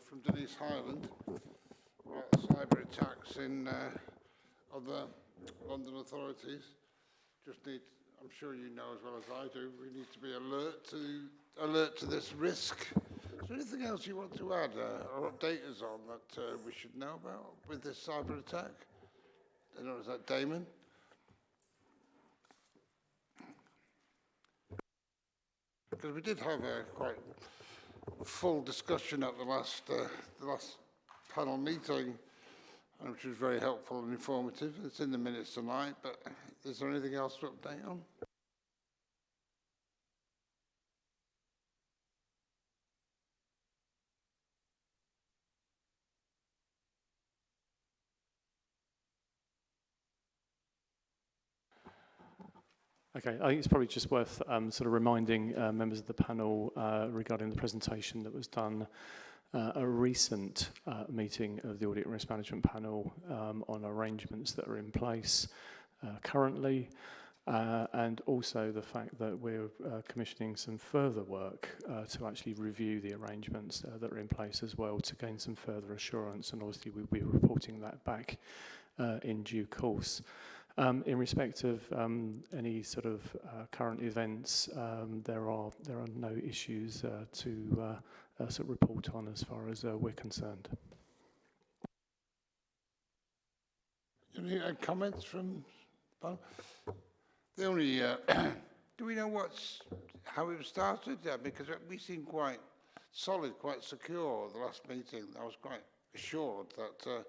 from Denise Highland about cyber attacks in other London authorities. I'm sure you know as well as I do, we need to be alert to this risk. Is there anything else you want to add or update us on that we should know about with this cyber attack? I don't know, is that Damon? Because we did have a quite full discussion at the last panel meeting, which was very helpful and informative. It's in the minutes tonight, but is there anything else to update on? Okay, I think it's probably just worth sort of reminding members of the panel regarding the presentation that was done at a recent meeting of the Audit and Risk Management Panel on arrangements that are in place currently, and also the fact that we're commissioning some further work to actually review the arrangements that are in place as well to gain some further assurance, and obviously we'll be reporting that back in due course. In respect of any sort of current events, there are no issues to sort of report on as far as we're concerned. Any comments from the only do we know how it started? Yeah, because we seemed quite solid, quite secure the last meeting. I was quite assured that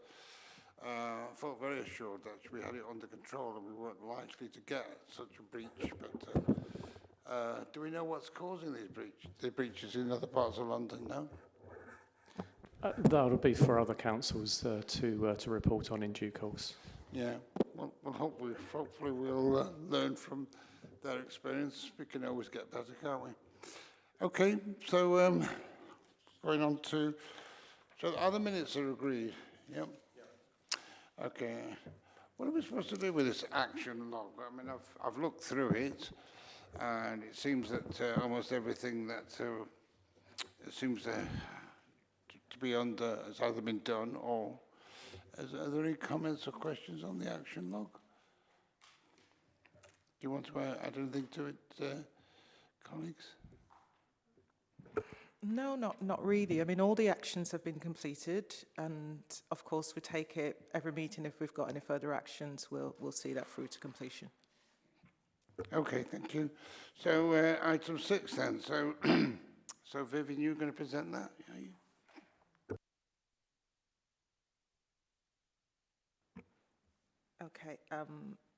felt very assured that we had it under control and we weren't likely to get such a breach. But do we know what's causing these breaches in other parts of London now? That'll be for other councils to report on in due course. Yeah, well hopefully we'll learn from their experience. We can always get better, can't we? Okay, so going on to, so the other minutes are agreed. Yep. Okay, what are we supposed to do with this action log? I mean, I've looked through it, and it seems that almost everything that it seems to be under has either been done or. Are there any comments or questions on the action log? Do you want to add anything to it, colleagues? No, not really. I mean, all the actions have been completed, and of course, we take it every meeting. If we've got any further actions, we'll see that through to completion. Okay, thank you. So item 6 then. So, so Vivian, you're going to present that? Are you? Okay.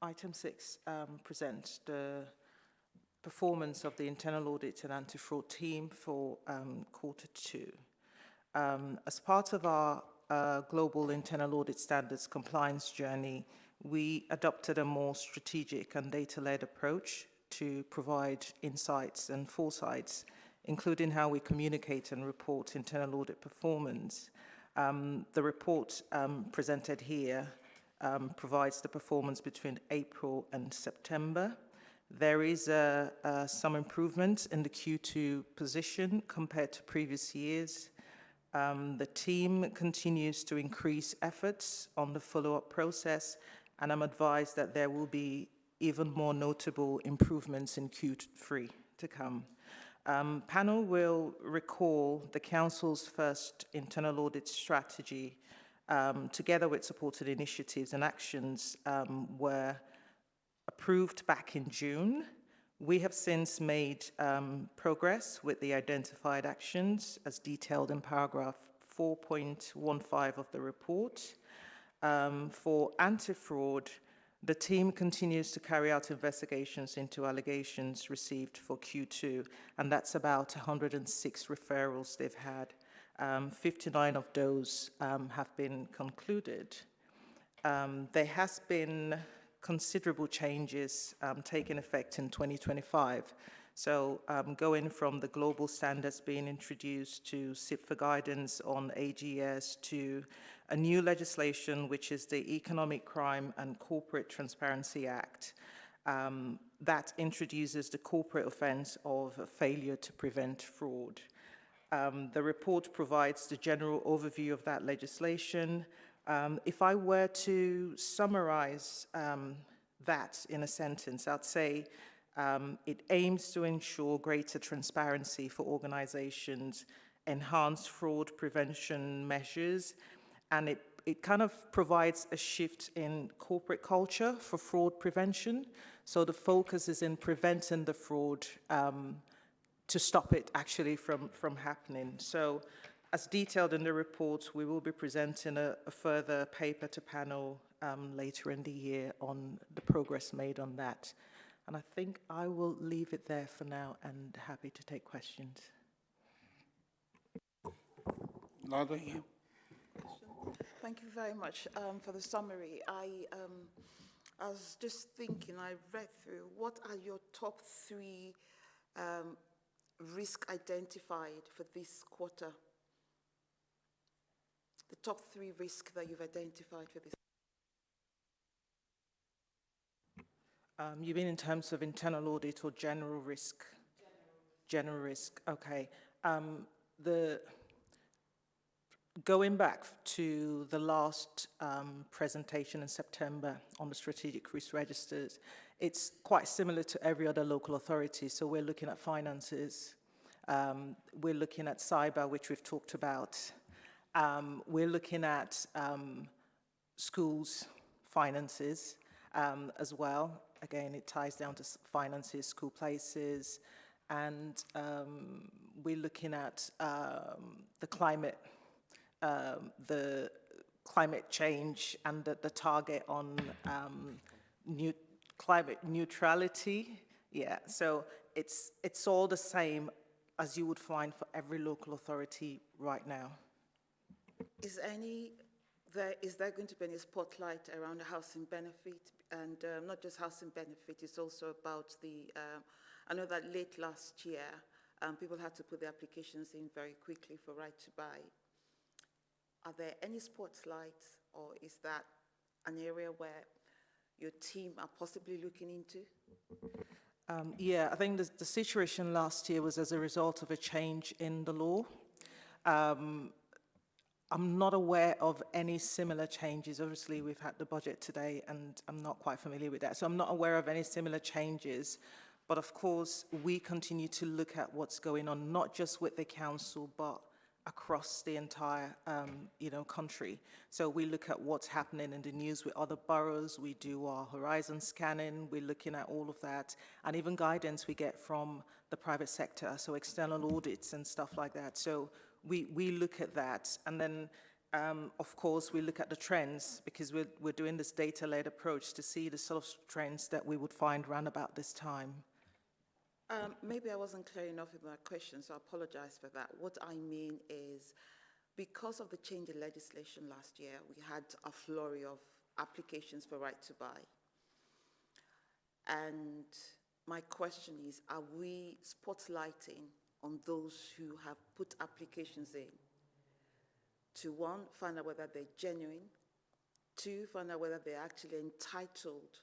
Item 6 presents the performance of the internal audit and anti-fraud team for Q2. As part of our global internal audit standards compliance journey, we adopted a more strategic and data-led approach to provide insights and foresights, including how we communicate and report internal audit performance. The report presented here provides the performance between April and September. There is some improvement in the Q2 position compared to previous years. The team continues to increase efforts on the follow-up process, and I'm advised that there will be even more notable improvements in Q3 to come. Panel will recall the Council's first internal audit strategy, together with supported initiatives and actions, were approved back in June. We have since made progress with the identified actions as detailed in paragraph 4.15 of the report. For anti-fraud, the team continues to carry out investigations into allegations received for Q2, and that's about 106 referrals they've had. 59 of those have been concluded. There has been considerable changes taking effect in 2025. So going from the global standards being introduced to CIPFA guidance on AGS to a new legislation, which is the Economic Crime and Corporate Transparency Act, that introduces the corporate offense of failure to prevent fraud. The report provides the general overview of that legislation. If I were to summarize that in a sentence, I'd say it aims to ensure greater transparency for organizations, enhance fraud prevention measures, and it kind of provides a shift in corporate culture for fraud prevention. So the focus is in preventing the fraud to stop it actually from happening. So as detailed in the report, we will be presenting a further paper to panel later in the year on the progress made on that. And I think I will leave it there for now and happy to take questions. Nadia, you? Thank you very much for the summary. I was just thinking, I read through, what are your top 3 risks identified for this quarter? The top 3 risks that you've identified for this. You mean in terms of internal audit or general risk? General risk, okay. Going back to the last presentation in September on the strategic risk registers, it's quite similar to every other local authority. So we're looking at finances, we're looking at cyber, which we've talked about. We're looking at schools, finances as well. Again, it ties down to finances, school places, and we're looking at the climate change and the target on climate neutrality. Yeah, so it's all the same as you would find for every local authority right now. Is there going to be any spotlight around the housing benefit? And not just housing benefit, it's also about the, I know that late last year, people had to put their applications in very quickly for right to buy. Are there any spotlights, or is that an area where your team are possibly looking into? Yeah, I think the situation last year was as a result of a change in the law. I'm not aware of any similar changes. Obviously, we've had the budget today, and I'm not quite familiar with that. So I'm not aware of any similar changes. But of course, we continue to look at what's going on, not just with the council, but across the entire country. So we look at what's happening in the news with other boroughs. We do our horizon scanning. We're looking at all of that, and even guidance we get from the private sector, so external audits and stuff like that. So we look at that, and then of course we look at the trends, because we're doing this data-led approach to see the sort of trends that we would find around about this time. Maybe I wasn't clear enough with my question, so I apologize for that. What I mean is, because of the change in legislation last year, we had a flurry of applications for right to buy. And my question is, are we spotlighting on those who have put applications in to, 1, find out whether they're genuine, 2, find out whether they're actually entitled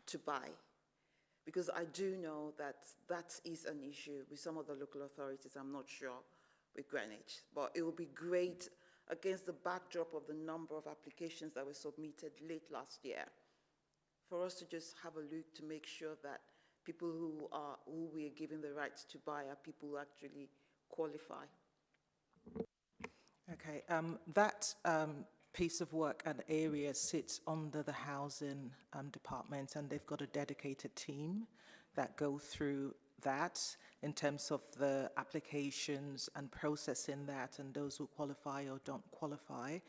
to buy? Because I do know that that is an issue with some of the local authorities. I'm not sure with Greenwich, but it would be great, against the backdrop of the number of applications that were submitted late last year, for us to just have a look to make sure that people who we are giving the rights to buy are people who actually qualify. Okay, that piece of work and area sits under the housing department, and they've got a dedicated team that go through that in terms of the applications and processing that, and those who qualify or don't qualify.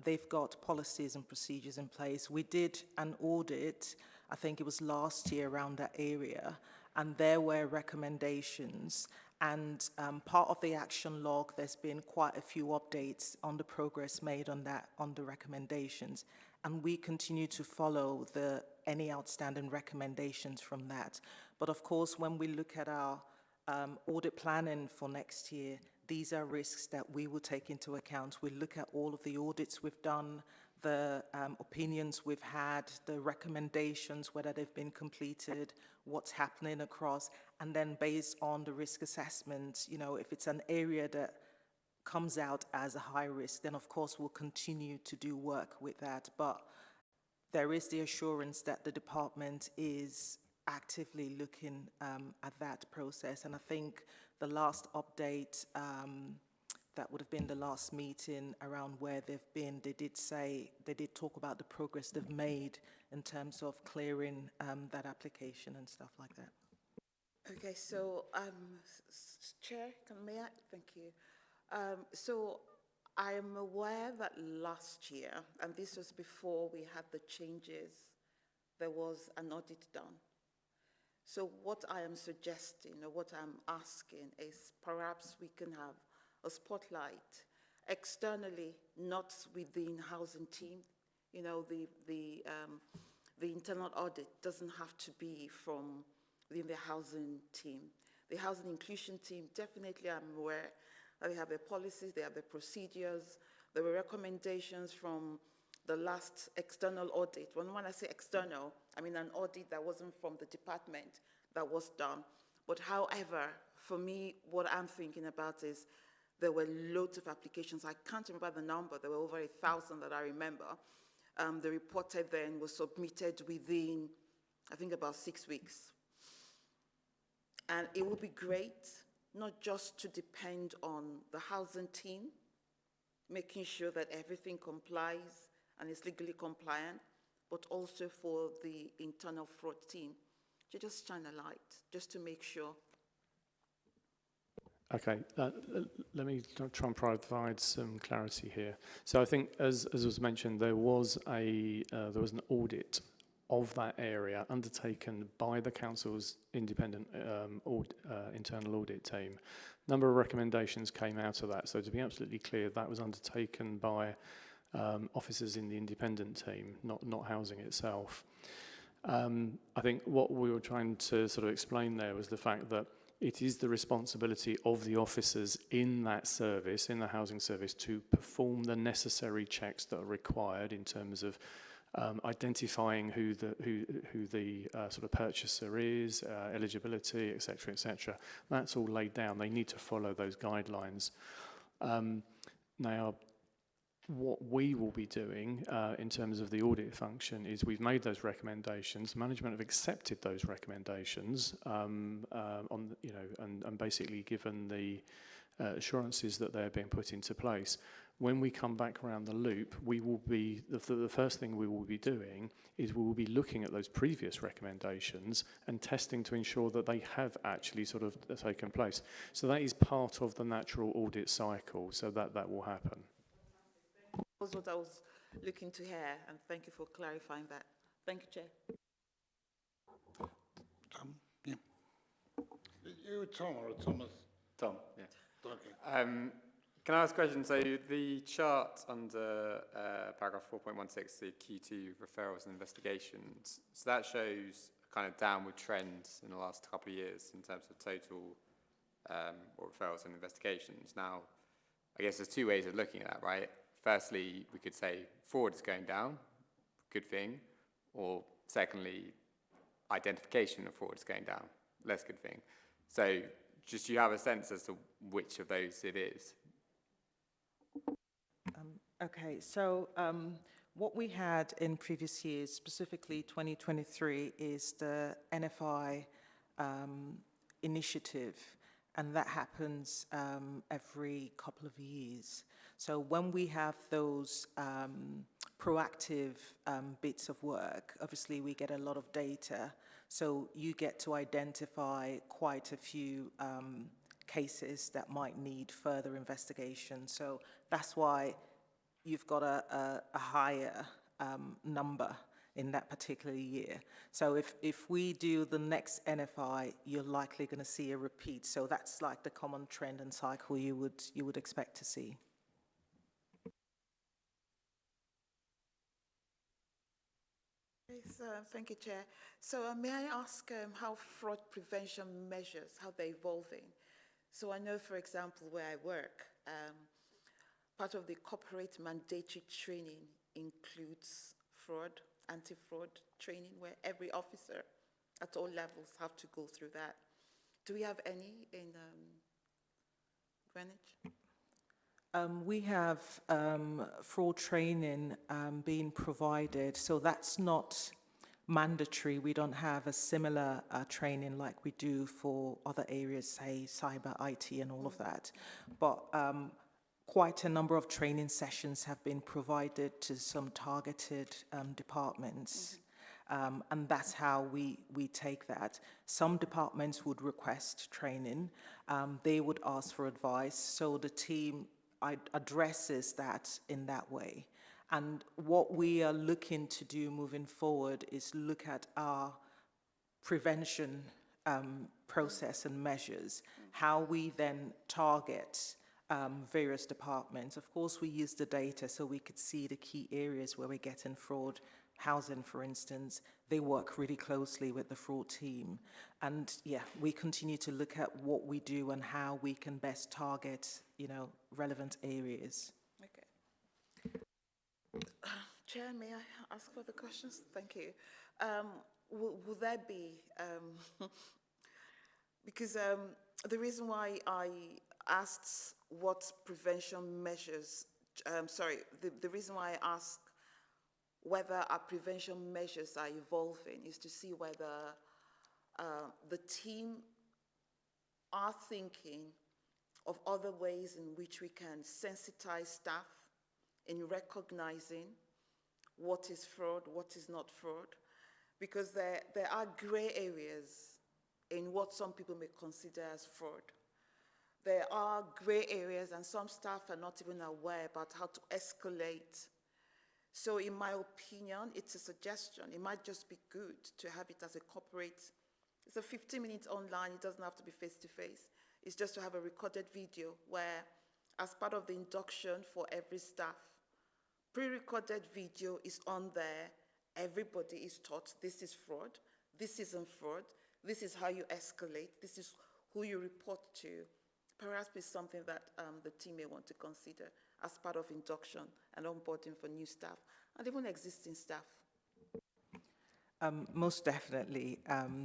They've got policies and procedures in place. We did an audit, I think it was last year, around that area, and there were recommendations. And part of the action log, there's been quite a few updates on the progress made on that, on the recommendations. And we continue to follow any outstanding recommendations from that. But of course, when we look at our audit planning for next year, these are risks that we will take into account. We look at all of the audits we've done, the opinions we've had, the recommendations, whether they've been completed, what's happening across, and then based on the risk assessment, you know, if it's an area that comes out as a high risk, then of course we'll continue to do work with that. But there is the assurance that the department is actively looking at that process. And I think the last update, that would have been the last meeting around where they've been, they did talk about the progress they've made in terms of clearing that application and stuff like that. Okay, so, Chair, may I? Thank you. So I am aware that last year, and this was before we had the changes, there was an audit done. So what I am suggesting, or what I'm asking, is perhaps we can have a spotlight externally, not within housing team. You know, the internal audit doesn't have to be from within the housing team. The housing inclusion team, definitely I'm aware that they have their policies, they have their procedures. There were recommendations from the last external audit. When I say external, I mean an audit that wasn't from the department that was done. But however, for me, what I'm thinking about is there were loads of applications. I can't remember the number. There were over 1,000 that I remember. The reported then was submitted within, I think, about 6 weeks. And it would be great not just to depend on the housing team, making sure that everything complies and is legally compliant, but also for the internal fraud team to just shine a light, just to make sure. Okay, let me try and provide some clarity here. So I think, as was mentioned, there was an audit of that area undertaken by the council's independent internal audit team. A number of recommendations came out of that. So to be absolutely clear, that was undertaken by officers in the independent team, not housing itself. I think what we were trying to sort of explain there was the fact that it is the responsibility of the officers in that service, in the housing service, to perform the necessary checks that are required in terms of identifying who the sort of purchaser is, eligibility, etc., etc. That's all laid down. They need to follow those guidelines. Now, what we will be doing in terms of the audit function is we've made those recommendations. Management have accepted those recommendations and basically given the assurances that they're being put into place. When we come back around the loop, we will be the first thing we will be doing is we will be looking at those previous recommendations and testing to ensure that they have actually sort of taken place. So that is part of the natural audit cycle. So that will happen. That was what I was looking to hear, and thank you for clarifying that. Thank you, Chair. Tom, yeah. You, Tom, or Thomas? Tom, yeah. Okay. Can I ask a question? So the chart under paragraph 4.16, the Q2 referrals and investigations, so that shows a kind of downward trend in the last couple of years in terms of total referrals and investigations. Now, I guess there's two ways of looking at that, right? Firstly, we could say fraud is going down, good thing, or secondly, identification of fraud is going down, less good thing. So just do you have a sense as to which of those it is? Okay, so what we had in previous years, specifically 2023, is the NFI initiative, and that happens every couple of years. So when we have those proactive bits of work, obviously we get a lot of data, so you get to identify quite a few cases that might need further investigation. So that's why you've got a higher number in that particular year. So if we do the next NFI, you're likely going to see a repeat. So that's like the common trend and cycle you would expect to see. Yes, thank you, Chair. So may I ask how fraud prevention measures, how they're evolving? So I know, for example, where I work, part of the corporate mandatory training includes fraud, anti-fraud training, where every officer at all levels have to go through that. Do we have any in Greenwich? We have fraud training being provided, so that's not mandatory. We don't have a similar training like we do for other areas, say cyber, IT, and all of that. But quite a number of training sessions have been provided to some targeted departments. And that's how we take that. Some departments would request training. They would ask for advice. So the team addresses that in that way. And what we are looking to do moving forward is look at our prevention process and measures, how we then target various departments. Of course, we use the data so we could see the key areas where we're getting fraud. Housing, for instance, they work really closely with the fraud team. And yeah, we continue to look at what we do and how we can best target, relevant areas. Okay. Chair, may I ask further questions? Thank you. Will there be, because the reason why I asked what prevention measures, the reason why I asked whether our prevention measures are evolving is to see whether the team are thinking of other ways in which we can sensitize staff in recognizing what is fraud, what is not fraud, because there are gray areas in what some people may consider as fraud. There are gray areas and some staff are not even aware about how to escalate. So in my opinion, it's a suggestion. It might just be good to have it as a corporate. It's a 15 minutes online. It doesn't have to be face-to-face. It's just to have a recorded video where, as part of the induction for every staff, pre-recorded video is on there. Everybody is taught this is fraud, this isn't fraud, this is how you escalate, this is who you report to. Perhaps it's something that the team may want to consider as part of induction and onboarding for new staff and even existing staff. Most definitely,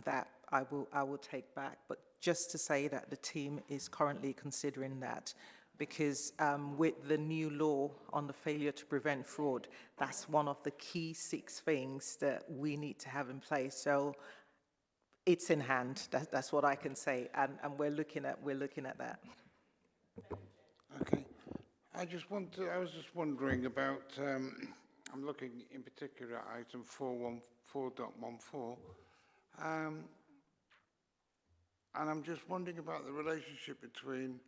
that I will take back. But just to say that the team is currently considering that, because with the new law on the failure to prevent fraud, that's one of the key 6 things that we need to have in place. So it's in hand. That's what I can say, and we're looking at that. Okay. I was just wondering about, I'm looking in particular at item 4.14, and I'm just wondering about the relationship between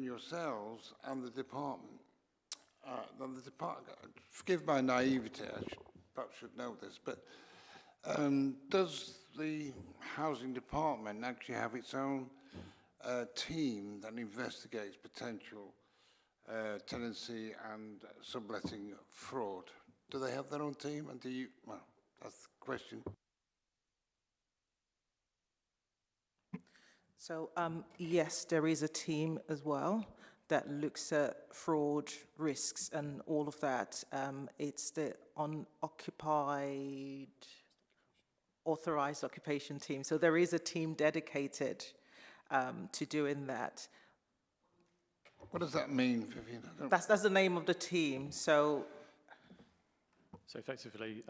yourselves and the department. Forgive my naivety, I perhaps should know this, but does the housing department actually have its own team that investigates potential tenancy and subletting fraud? Do they have their own team? And do you, well, that's the question. So yes, there is a team as well that looks at fraud risks and all of that. It's the authorized occupation team. So there is a team dedicated to doing that. What does that mean, Vivian? That's the name of the team. So effectively,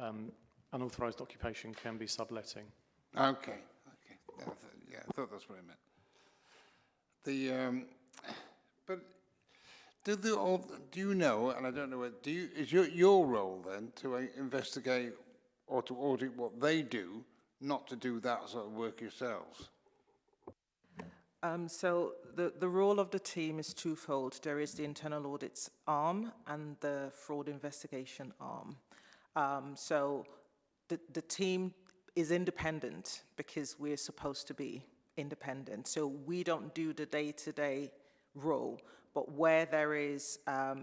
unauthorised occupation can be subletting. Okay. Yeah, I thought that's what I meant. But do you know, and I don't know, is your role then to investigate or to audit what they do, not to do that sort of work yourselves? So the role of the team is twofold. There is the internal audits arm and the fraud investigation arm. So the team is independent because we're supposed to be independent. So we don't do the day-to-day role, but where there is a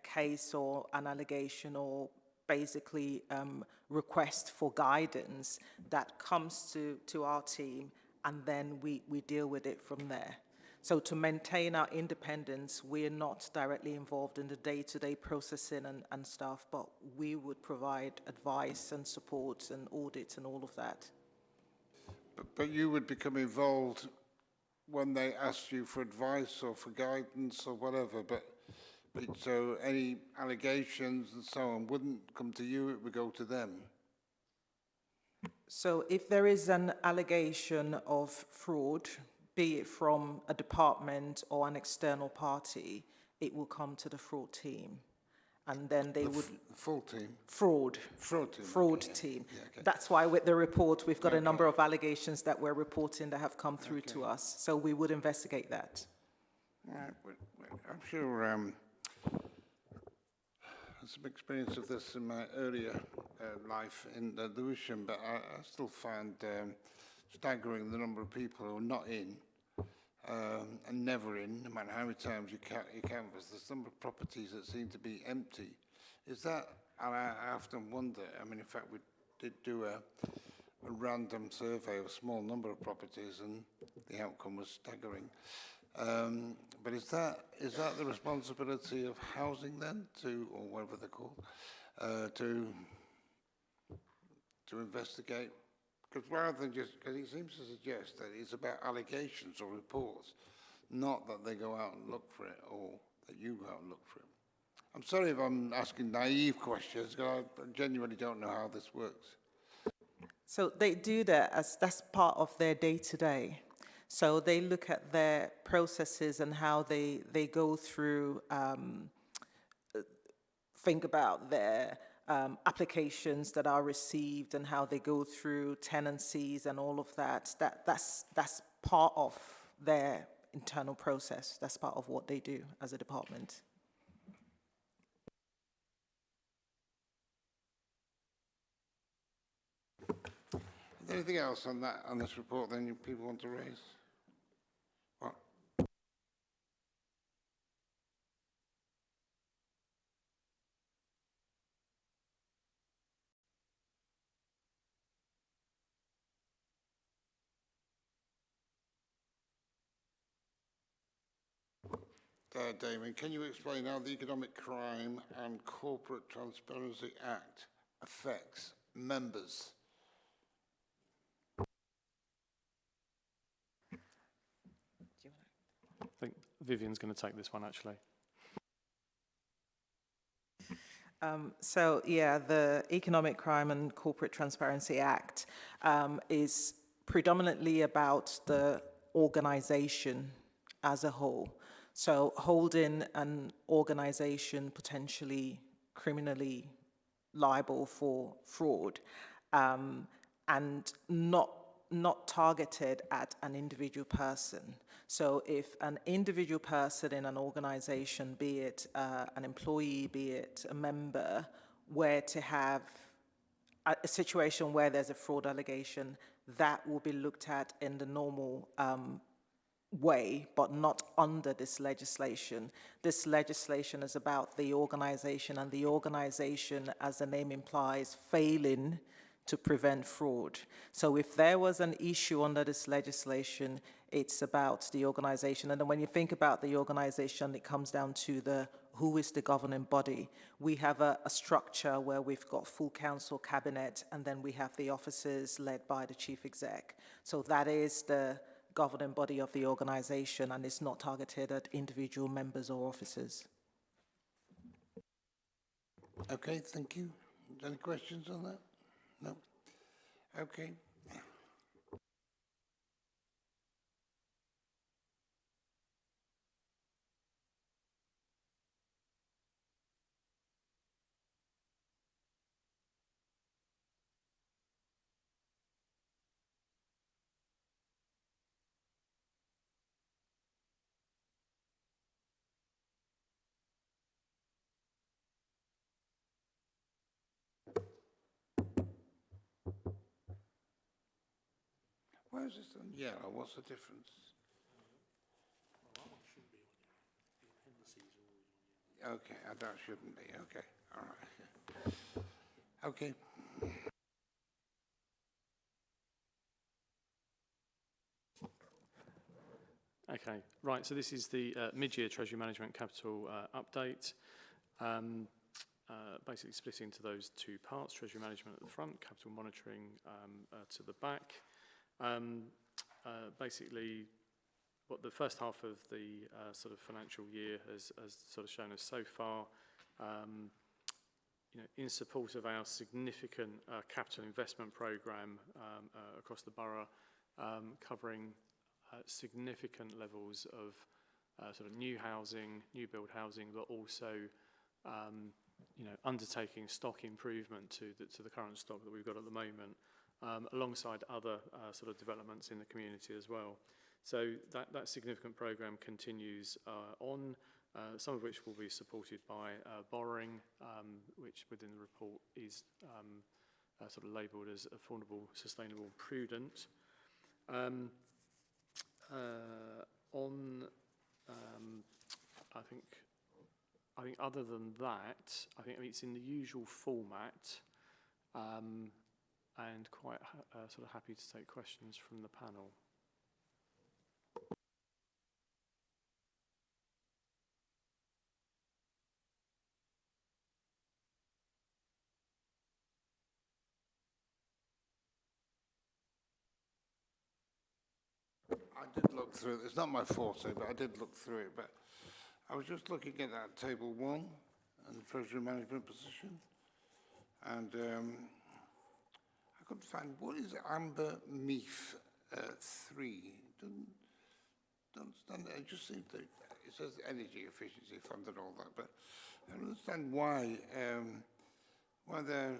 case or an allegation or basically request for guidance, that comes to our team, and then we deal with it from there. So to maintain our independence, we're not directly involved in the day-to-day processing and stuff, but we would provide advice and support and audit and all of that. But you would become involved when they asked you for advice or for guidance or whatever, but so any allegations and so on wouldn't come to you, it would go to them. So if there is an allegation of fraud, be it from a department or an external party, it will come to the fraud team. And then they would... Full team? Fraud. Fraud team. Fraud Okay, yeah. team. Yeah, okay. That's why with the report, we've got a Okay. number of allegations that we're reporting that have come through to us. So we would investigate that. All right, I'm sure some experience of this in my earlier life in Lewisham, but I still find staggering the number of people who are not in and never in, no matter how many times you canvass. There's a number of properties that seem to be empty. Is that, and I often wonder, I mean, in fact, we did do a random survey of a small number of properties and the outcome was staggering. But is that the responsibility of housing then, or whatever they're called, to investigate? Because rather than just, because he seems to suggest that it's about allegations or reports, not that they go out and look for it or that you go out and look for it. I'm sorry if I'm asking naive questions, because I genuinely don't know how this works. So they do that as that's part of their day-to-day. So they look at their processes and how they go through, think about their applications that are received and how they go through tenancies and all of that. That's part of their internal process. That's part of what they do as a department. Is there anything else on this report then people want to raise? What? Damon, can you explain how the Economic Crime and Corporate Transparency Act affects members? I think Vivian's going to take this one, actually. So, yeah, the Economic Crime and Corporate Transparency Act is predominantly about the organization as a whole. So holding an organization potentially criminally liable for fraud and not targeted at an individual person. So if an individual person in an organization, be it an employee, be it a member, were to have a situation where there's a fraud allegation, that will be looked at in the normal way, but not under this legislation. This legislation is about the organization, and the organization, as the name implies, failing to prevent fraud. So if there was an issue under this legislation, it's about the organization. And then when you think about the organization, it comes down to who is the governing body. We have a structure where we've got full council, cabinet, and then we have the officers led by the chief exec. So that is the governing body of the organization, and it's not targeted at individual members or officers. Okay, thank you. Any questions on that? No? Okay. Why is this on yellow? What's the difference? Okay, that shouldn't be. Okay, all right. Okay. Okay, right, so this is the mid-year Treasury Management Capital update. Basically split into those two parts, Treasury Management at the front, Capital Monitoring to the back. Basically, what the first half of the sort of financial year has sort of shown us so far, you know, in support of our significant capital investment programme across the borough, covering significant levels of sort of new housing, new build housing, but also you know, undertaking stock improvement to the current stock that we've got at the moment, alongside other sort of developments in the community as well. So that significant programme continues on, some of which will be supported by borrowing, which within the report is sort of labelled as affordable, sustainable, prudent. I think other than that, I think it's in the usual format, and quite sort of happy to take questions from the panel. I did look through it. It's not my forte, but I did look through it. But I was just looking at that table 1 and the Treasury Management position, and I couldn't find what is Amber Meath 3. Don't understand it. I just seem to. It says energy efficiency fund and all that, but I don't understand why their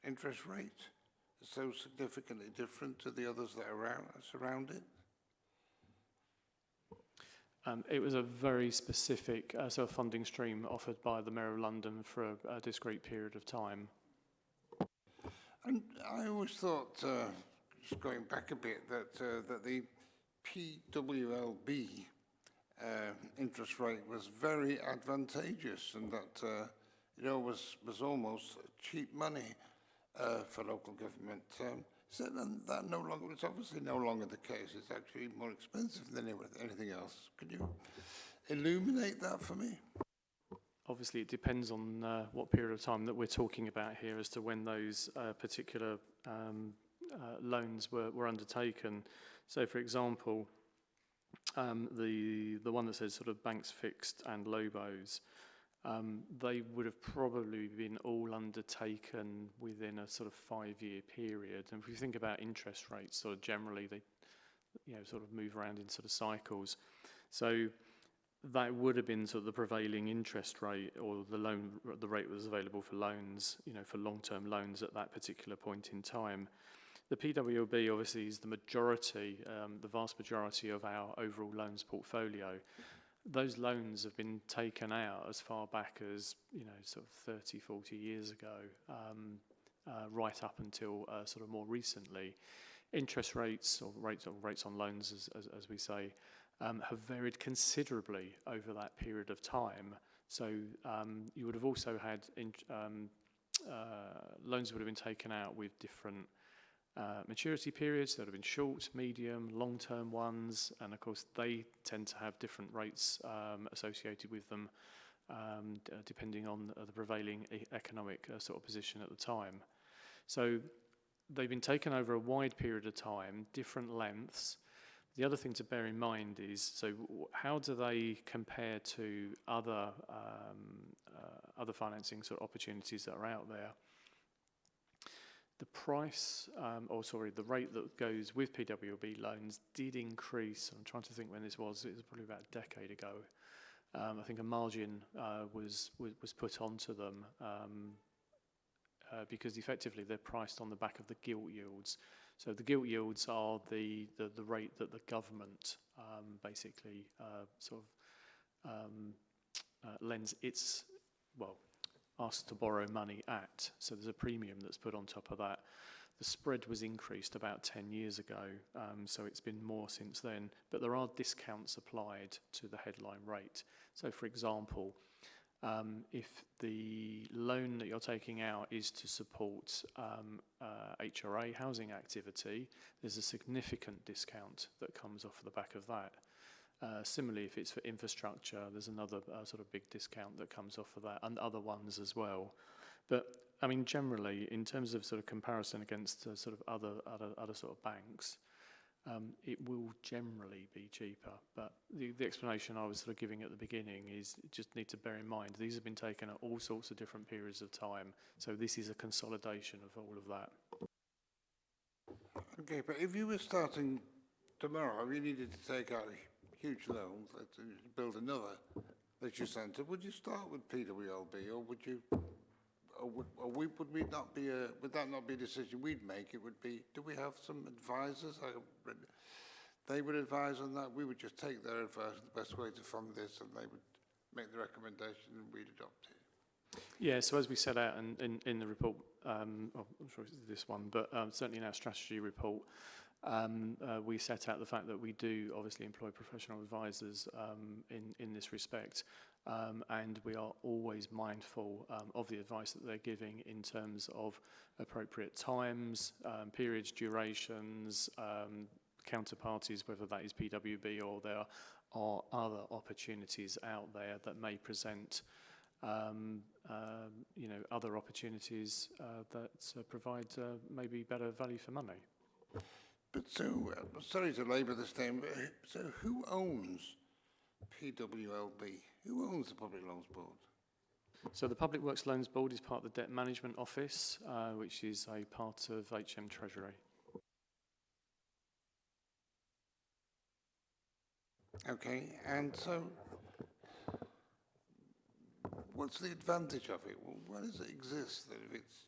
interest rate is so significantly different to the others that are surround it. It was a very specific sort of funding stream offered by the Mayor of London for a discrete period of time. And I always thought, just going back a bit, that the PWLB interest rate was very advantageous, and that it always was almost cheap money for local government. So that no longer, it's obviously no longer the case. It's actually more expensive than anything else. Can you illuminate that for me? Obviously, it depends on what period of time that we're talking about here as to when those particular loans were undertaken. So, for example, the one that says sort of banks fixed and LOBOs, they would have probably been all undertaken within a sort of 5-year period. And if you think about interest rates, sort of generally they, you know, sort of move around in sort of cycles. So that would have been sort of the prevailing interest rate, or the rate that was available for loans, you know, for long-term loans at that particular point in time. The PWLB obviously is the majority, the vast majority of our overall loans portfolio. Those loans have been taken out as far back as, you know, sort of 30, 40 years ago, right up until sort of more recently. Interest rates, or rates on loans, as we say, have varied considerably over that period of time. So you would have also had loans would have been taken out with different maturity periods. There would have been short, medium, long-term ones, and of course they tend to have different rates associated with them, depending on the prevailing economic sort of position at the time. So they've been taken over a wide period of time, different lengths. The other thing to bear in mind is, so how do they compare to other financing sort of opportunities that are out there? The price, the rate that goes with PWLB loans did increase. I'm trying to think when this was. It was probably about a decade ago. I think a margin was put onto them because effectively they're priced on the back of the gilt yields. So the gilt yields are the rate that the government basically lends its, asked to borrow money at. So there's a premium that's put on top of that. The spread was increased about 10 years ago, so it's been more since then. But there are discounts applied to the headline rate. So for example, if the loan that you're taking out is to support HRA housing activity, there's a significant discount that comes off the back of that. Similarly, if it's for infrastructure, there's another sort of big discount that comes off of that, and other ones as well. But I mean, generally, in terms of sort of comparison against sort of other sort of banks, it will generally be cheaper. But the explanation I was sort of giving at the beginning is just need to bear in mind these have been taken at all sorts of different periods of time. So this is a consolidation of all of that. Okay, but if you were starting tomorrow, you needed to take out a huge loan to build another leisure centre, would you start with PWLB, or would you, would that not be a decision we'd make? It would be, do we have some advisors? They would advise on that. We would just take their advice, the best way to fund this, and they would make the recommendation and we'd adopt it. Yeah, so as we set out in the report, I'm sure it's this one, but certainly in our strategy report, we set out the fact that we do obviously employ professional advisors in this respect, and we are always mindful of the advice that they're giving in terms of appropriate times, periods, durations, counterparties, whether that is PWB or there are other opportunities out there that may present other opportunities that provide maybe better value for money. But so, sorry to labour this thing, but so who owns PWLB? Who owns the Public Loans Board? So the Public Works Loans Board is part of the Debt Management Office, which is a part of HM Treasury. Okay, and so what's the advantage of it? Well, why does it exist? That if it's,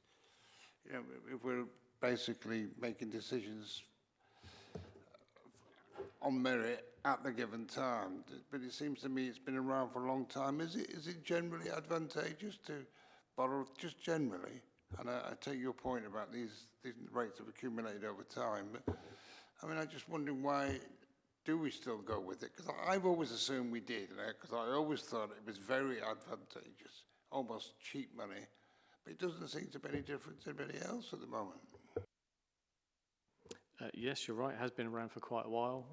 if we're basically making decisions on merit at the given time, but it seems to me it's been around for a long time. Is it generally advantageous to borrow, just generally? And I take your point about these rates have accumulated over time, but I mean, I just wondering why do we still go with it? Because I've always assumed we did, because I always thought it was very advantageous, almost cheap money, but it doesn't seem to be any different to anybody else at the moment. Yes, you're right. It has been around for quite a while,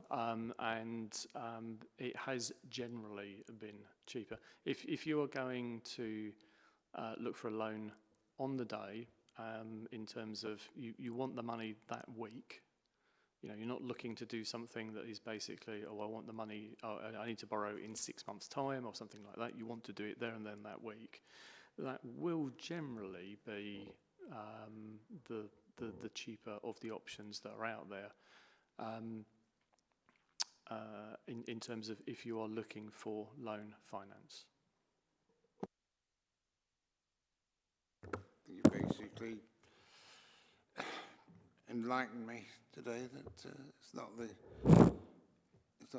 and it has generally been cheaper. If you are going to look for a loan on the day, in terms of you want the money that week, you're not looking to do something that is basically, I want the money, I need to borrow in 6 months' time or something like that. You want to do it there and then that week. That will generally be the cheaper of the options that are out there, in terms of if you are looking for loan finance. You basically enlightened me today that it's not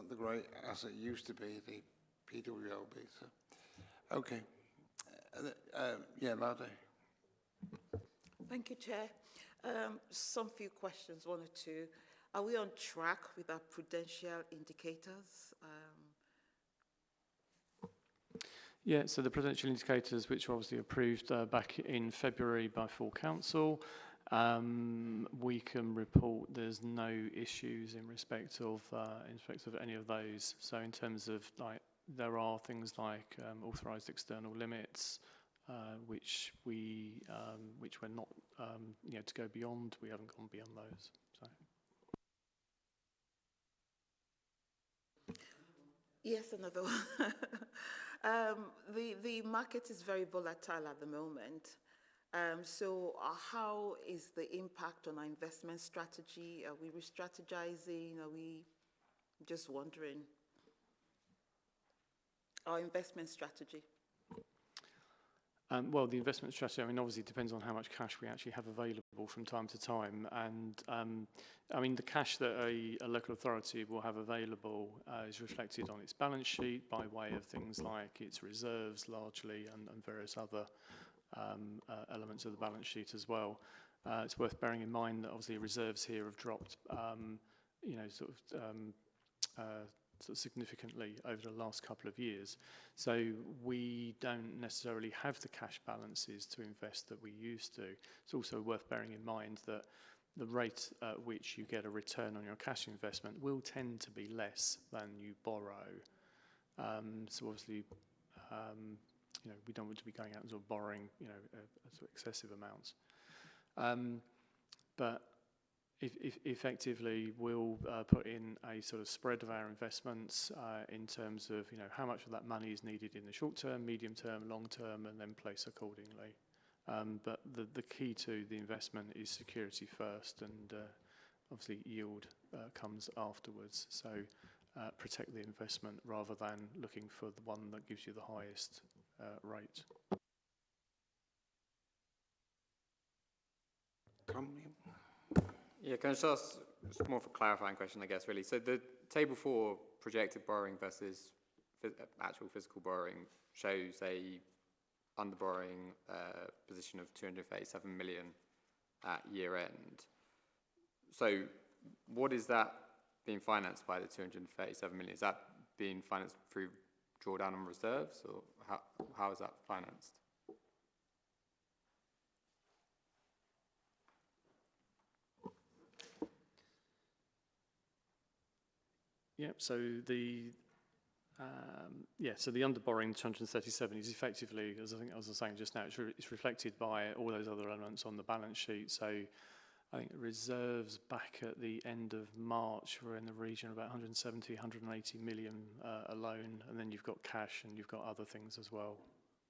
the great asset it used to be, the PWLB. So, okay, yeah, Lade. Thank you, Chair. Some few questions, one or two. Are we on track with our prudential indicators? Yeah, so the prudential indicators, which were obviously approved back in February by full council, we can report there's no issues in respect of any of those. So in terms of there are things like authorised external limits, which we're not to go beyond. We haven't gone beyond those. So. Yes, another one. The market is very volatile at the moment. So how is the impact on our investment strategy? Are we re-strategizing? Are we just wondering? Our investment strategy. Well, the investment strategy, I mean, obviously depends on how much cash we actually have available from time to time. And I mean, the cash that a local authority will have available is reflected on its balance sheet by way of things like its reserves largely and various other elements of the balance sheet as well. It's worth bearing in mind that obviously reserves here have dropped, sort of significantly over the last couple of years. So we don't necessarily have the cash balances to invest that we used to. It's also worth bearing in mind that the rate at which you get a return on your cash investment will tend to be less than you borrow. So obviously, we don't want to be going out and sort of borrowing, sort of excessive amounts. But if effectively, we'll put in a sort of spread of our investments in terms of, how much of that money is needed in the short term, medium term, long term, and then place accordingly. But the key to the investment is security first, and obviously yield comes afterwards. So protect the investment rather than looking for the one that gives you the highest rate. Tom? Yeah, can I just ask more of a clarifying question, I guess, really? So the table 4 projected borrowing versus actual physical borrowing shows a under-borrowing position of 237 million at year end. So what is that being financed by, the 237 million? Is that being financed through drawdown on reserves, or how is that financed? Yep. So the the under-borrowing 237 is effectively, as I was saying just now, it's reflected by all those other elements on the balance sheet. So I think reserves back at the end of March were in the region of about 170, 180 million alone, and then you've got cash and you've got other things as well.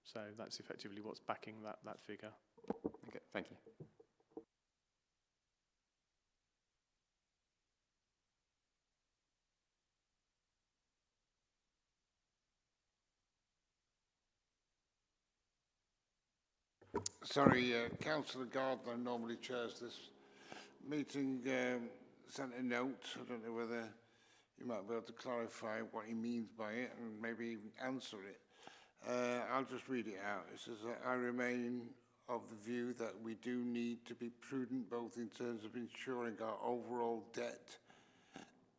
So that's effectively what's backing that figure. Okay, thank you. Sorry, Councillor Gardner normally chairs this meeting, sent a note. I don't know whether you might be able to clarify what he means by it and maybe even answer it. I'll just read it out. It says, I remain of the view that we do need to be prudent both in terms of ensuring our overall debt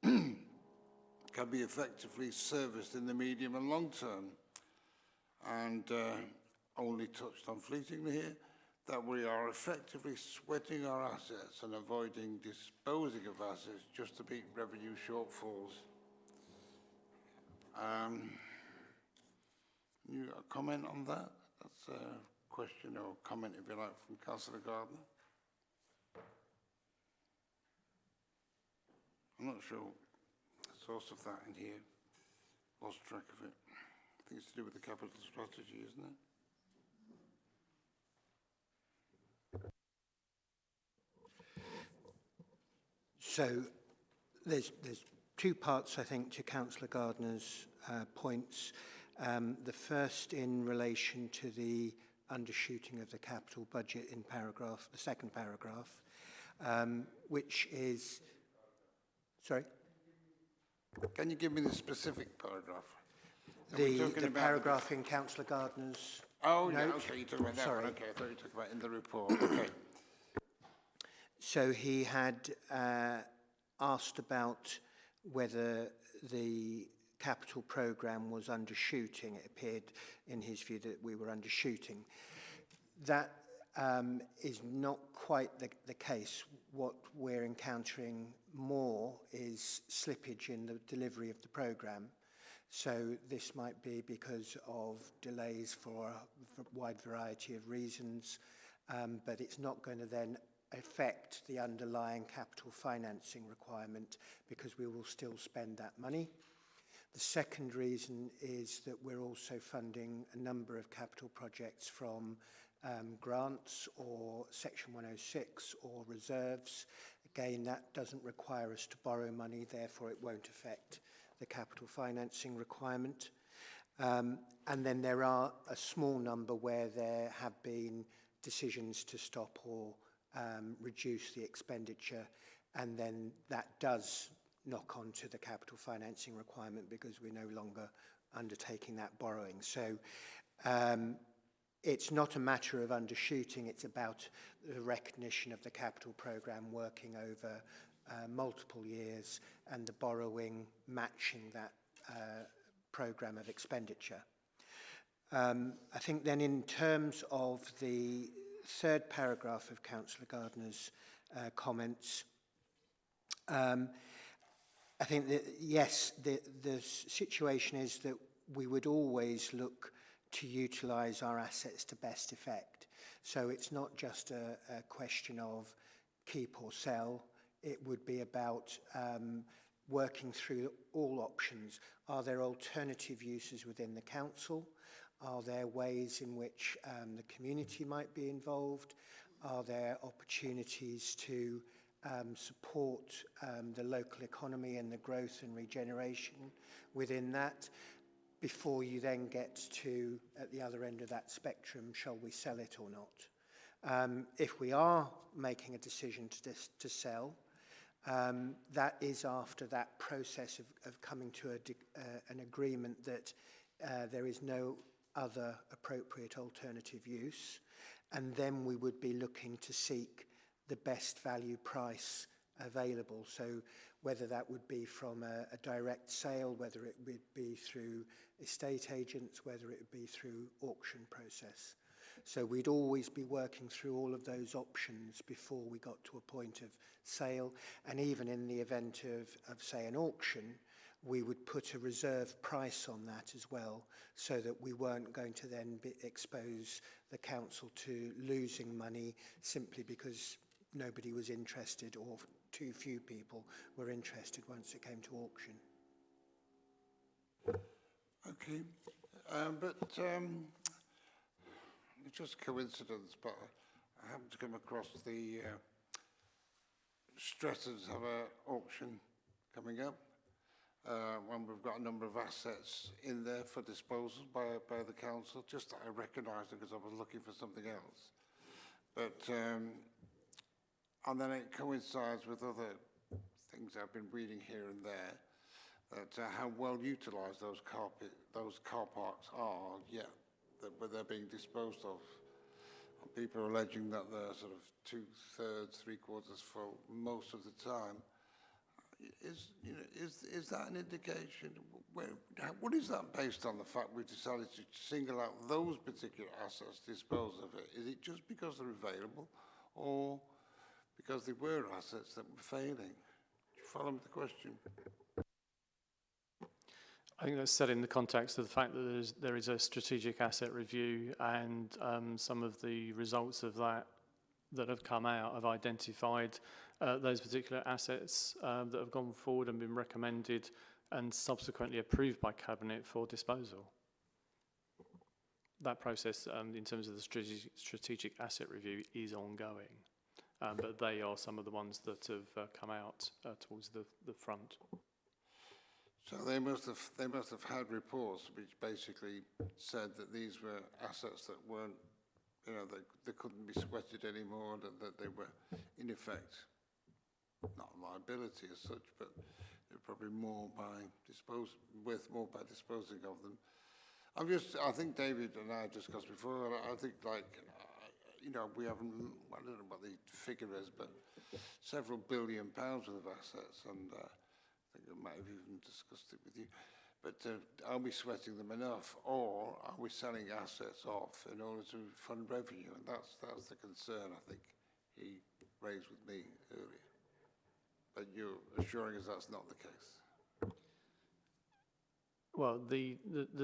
can be effectively serviced in the medium and long term. And only touched on fleetingly here, that we are effectively sweating our assets and avoiding disposing of assets just to meet revenue shortfalls. You got a comment on that? That's a question or comment, if you like, from Councillor Gardner. I'm not sure the source of that in here. Lost track of it. I think it's to do with the capital strategy, isn't it? So there's two parts, I think, to Councillor Gardner's points. The first in relation to the undershooting of the capital budget in the second paragraph, which is, sorry? Can you give me the specific paragraph? The paragraph in Councillor Gardner's note. Yeah, okay, you're talking about that one. Okay, I thought you were talking about in the report. Okay. So he had asked about whether the capital programme was undershooting. It appeared in his view that we were undershooting. That is not quite the case. What we're encountering more is slippage in the delivery of the programme. So this might be because of delays for a wide variety of reasons, but it's not going to then affect the underlying capital financing requirement because we will still spend that money. The second reason is that we're also funding a number of capital projects from grants or Section 106 or reserves. Again, that doesn't require us to borrow money, therefore it won't affect the capital financing requirement. And then there are a small number where there have been decisions to stop or reduce the expenditure, and then that does knock on to the capital financing requirement because we're no longer undertaking that borrowing. So it's not a matter of undershooting, it's about the recognition of the capital programme working over multiple years and the borrowing matching that programme of expenditure. I think then in terms of the third paragraph of Councillor Gardner's comments. I think that, yes, the situation is that we would always look to utilise our assets to best effect. So it's not just a question of keep or sell. It would be about working through all options. Are there alternative uses within the council? Are there ways in which the community might be involved? Are there opportunities to support the local economy and the growth and regeneration within that, before you then get to, at the other end of that spectrum, shall we sell it or not? If we are making a decision to sell, that is after that process of coming to an agreement that there is no other appropriate alternative use, and then we would be looking to seek the best value price available. So whether that would be from a direct sale, whether it would be through estate agents, whether it would be through auction process. So we'd always be working through all of those options before we got to a point of sale. And even in the event of say, an auction, we would put a reserve price on that as well, so that we weren't going to then expose the council to losing money simply because nobody was interested or too few people were interested once it came to auction. Okay, but it's just coincidence, but I happened to come across the Stretters have an auction coming up when we've got a number of assets in there for disposal by the council. Just that I recognised it because I was looking for something else. But and then it coincides with other things I've been reading here and there, that how well utilised those car parks are, yet where they're being disposed of. And people are alleging that they're sort of 2/3, 3/4 full most of the time. Is that an indication? What is that based on, the fact we've decided to single out those particular assets, dispose of it? Is it just because they're available, or because they were assets that were failing? Do you follow the question? I think that's set in the context of the fact that there is a strategic asset review, and some of the results of that have come out have identified those particular assets that have gone forward and been recommended and subsequently approved by Cabinet for disposal. That process, in terms of the strategic asset review, is ongoing, but they are some of the ones that have come out towards the front. So they must have had reports which basically said that these were assets that weren't, they couldn't be sweated anymore, that they were in effect not a liability as such, but they're probably worth more by disposing of them. I think David and I discussed before, I think we haven't, I don't know what the figure is, but several £1 billion worth of assets, and I think I might have even discussed it with you. But are we sweating them enough, or are we selling assets off in order to fund revenue? And that's the concern I think he raised with me earlier. But you're assuring us that's not the case. Well, the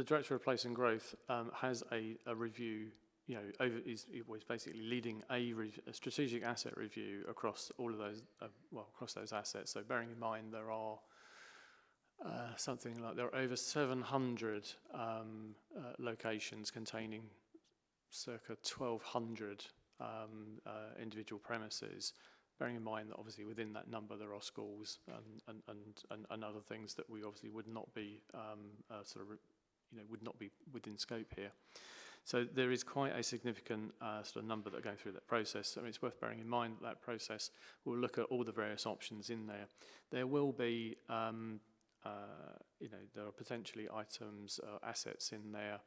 Director of Place and Growth has a review. Is basically leading a strategic asset review across all of those, across those assets. So bearing in mind there are there are over 700 locations containing circa 1,200 individual premises. Bearing in mind that obviously within that number there are schools and other things that we obviously would not be would not be within scope here. So there is quite a significant sort of number that go through that process. I mean, it's worth bearing in mind that process will look at all the various options in there. There will be, there are potentially items, assets in there,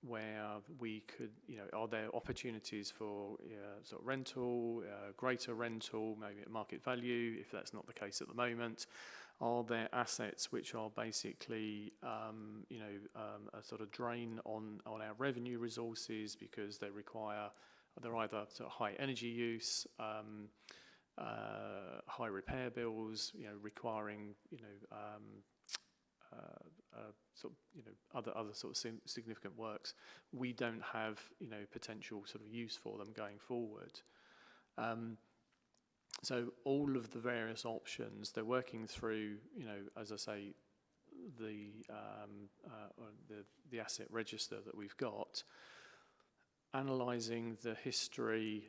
where we could, are there opportunities for sort of rental, greater rental, maybe at market value, if that's not the case at the moment? Are there assets which are basically, a sort of drain on our revenue resources because they require they're either sort of high energy use, high repair bills, requiring, sort of, other sort of significant works. We don't have, potential sort of use for them going forward. So all of the various options, they're working through, as I say, the asset register that we've got, analysing the history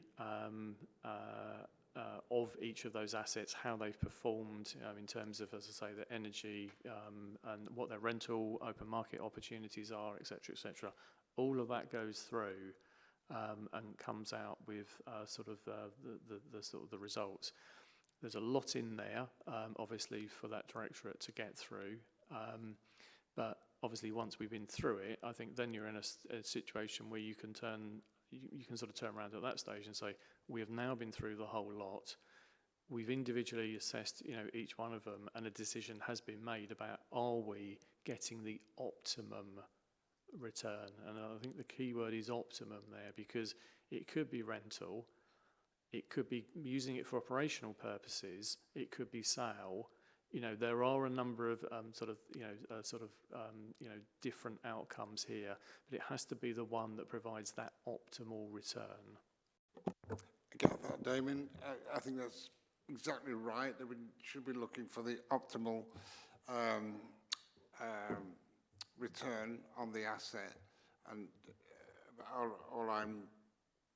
of each of those assets, how they've performed in terms of, as I say, the energy and what their rental open market opportunities are, etc., etc. All of that goes through and comes out with sort of the results. There's a lot in there, obviously, for that directorate to get through. But obviously, once we've been through it, I think then you're in a situation where you can sort of turn around at that stage and say, we have now been through the whole lot. We've individually assessed, each one of them, and a decision has been made about, are we getting the optimum return? And I think the key word is optimum there, because it could be rental, it could be using it for operational purposes, it could be sale. There are a number of different outcomes here, but it has to be the one that provides that optimal return. I get that, Damien. I think that's exactly right, that we should be looking for the optimal return on the asset. And all I'm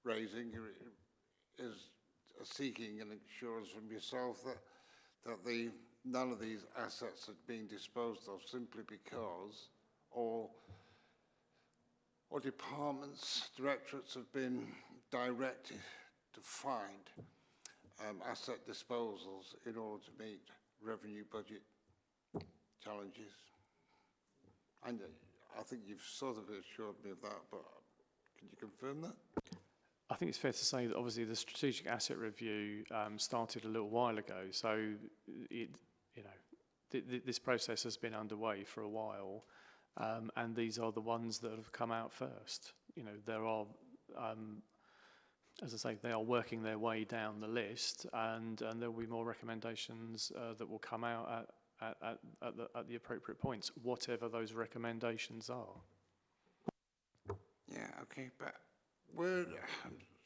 raising is seeking an assurance from yourself that none of these assets are being disposed of simply because or departments, directorates have been directed to find asset disposals in order to meet revenue budget challenges. And I think you've sort of assured me of that, but can you confirm that? I think it's fair to say that obviously the strategic asset review started a little while ago, so this process has been underway for a while, and these are the ones that have come out first. There are, as I say, they are working their way down the list, and there will be more recommendations that will come out at the appropriate points, whatever those recommendations are. Yeah, okay, but I'm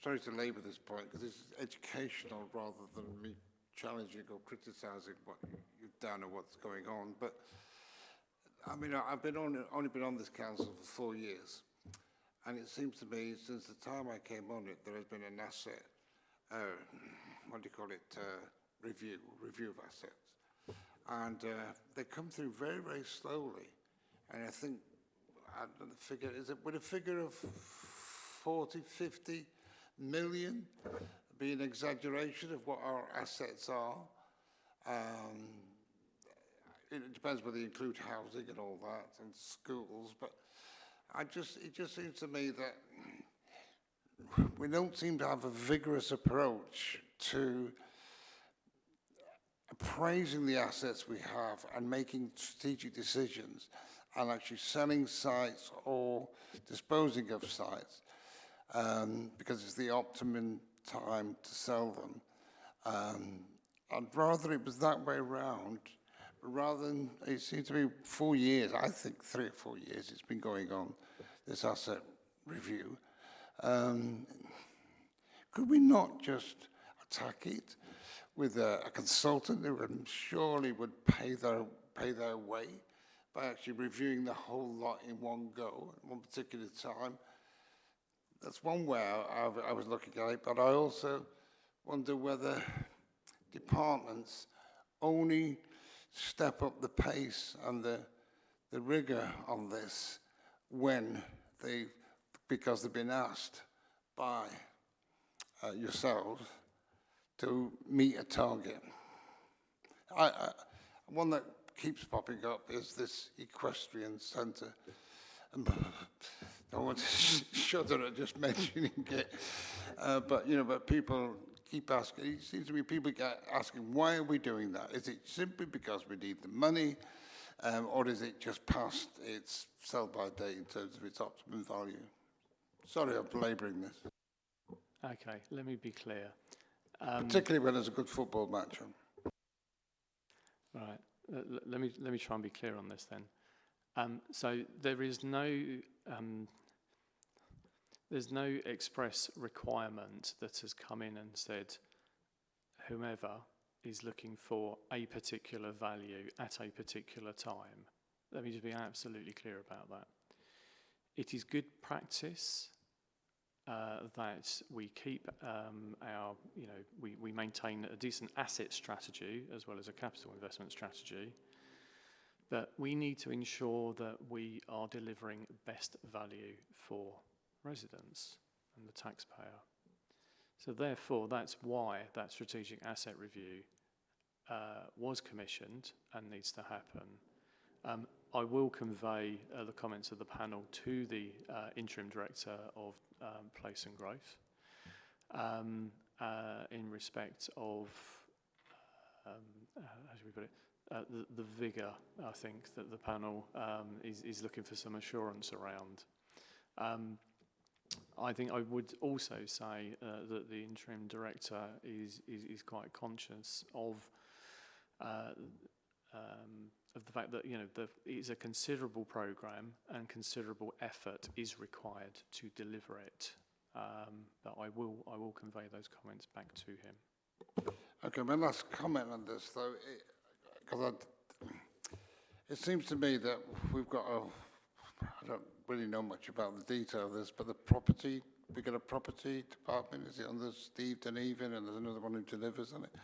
sorry to labour this point, because this is educational rather than me challenging or criticising what you've done or what's going on. But I mean, I've only been on this council for 4 years, and it seems to me since the time I came on it, there has been an asset, review of assets, and they come through very, very slowly. And I think the figure is it with a figure of 40, 50 million be an exaggeration of what our assets are. It depends whether you include housing and all that and schools, but it just seems to me that we don't seem to have a vigorous approach to appraising the assets we have and making strategic decisions and actually selling sites or disposing of sites because it's the optimum time to sell them. I'd rather it was that way around, rather than, it seems to be 4 years, I think 3 or 4 years it's been going on, this asset review. Could we not just attack it with a consultant who surely would pay their way by actually reviewing the whole lot in one go at one particular time? That's one way I was looking at it, but I also wonder whether departments only step up the pace and the rigour on this because they've been asked by yourselves to meet a target. One that keeps popping up is this equestrian centre. I want to shudder at just mentioning it, but people keep asking. It seems to me people get asking, why are we doing that? Is it simply because we need the money, or is it just past its sell-by date in terms of its optimum value? Sorry, I'm belabouring this. Okay, let me be clear. Particularly when there's a good football match on. Right. Let me try and be clear on this then. So there's no express requirement that has come in and said whomever is looking for a particular value at a particular time. Let me just be absolutely clear about that. It is good practice that we keep we maintain a decent asset strategy as well as a capital investment strategy, but we need to ensure that we are delivering best value for residents and the taxpayer. So therefore, that's why that strategic asset review was commissioned and needs to happen. I will convey the comments of the panel to the interim director of Place and Growth in respect of, how should we put it, the vigour, I think, that the panel is looking for some assurance around. I think I would also say that the interim director is quite conscious of the fact that it's a considerable programme and considerable effort is required to deliver it. But I will convey those comments back to him. Okay, my last comment on this, though, because it seems to me that we've got I don't really know much about the detail of this, but we've got a property department, is it under Steve Dunevin, and there's another one who delivers on it.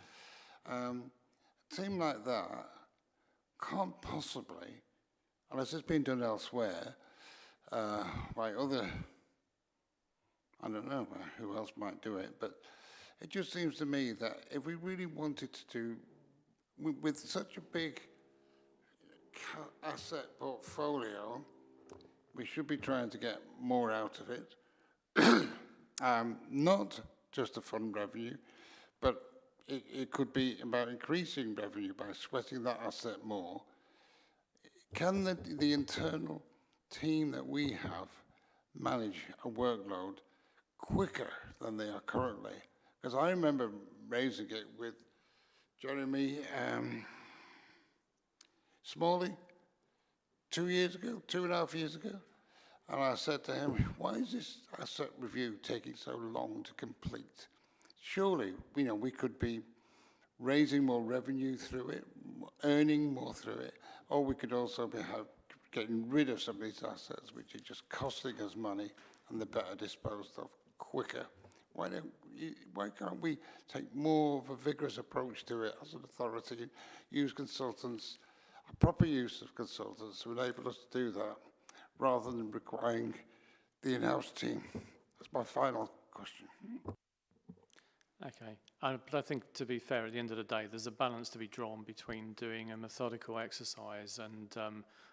A team like that can't possibly, unless it's been done elsewhere, by other, I don't know who else might do it, but it just seems to me that if we really wanted to do, with such a big asset portfolio, we should be trying to get more out of it. Not just the fund revenue, but it could be about increasing revenue by sweating that asset more. Can the internal team that we have manage a workload quicker than they are currently? Because I remember raising it with Jeremy Smalley 2 years ago, 2.5 years ago. And I said to him, why is this asset review taking so long to complete? Surely, we could be raising more revenue through it, earning more through it, or we could also be getting rid of some of these assets which are just costing us money and they're better disposed of quicker. Why can't we take more of a vigorous approach to it as an authority and use consultants, a proper use of consultants to enable us to do that, rather than requiring the in-house team? That's my final question. Okay, but I think, to be fair, at the end of the day, there's a balance to be drawn between doing a methodical exercise and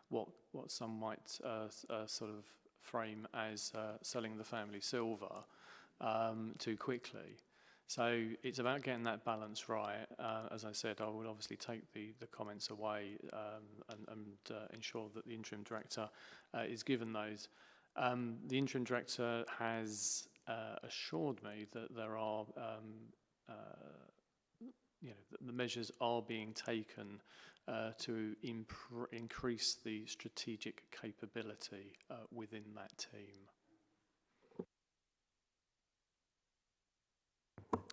what some might sort of frame as selling the family silver too quickly. So it's about getting that balance right. As I said, I would obviously take the comments away and ensure that the interim director is given those. The interim director has assured me that there are, the measures are being taken to increase the strategic capability within that team.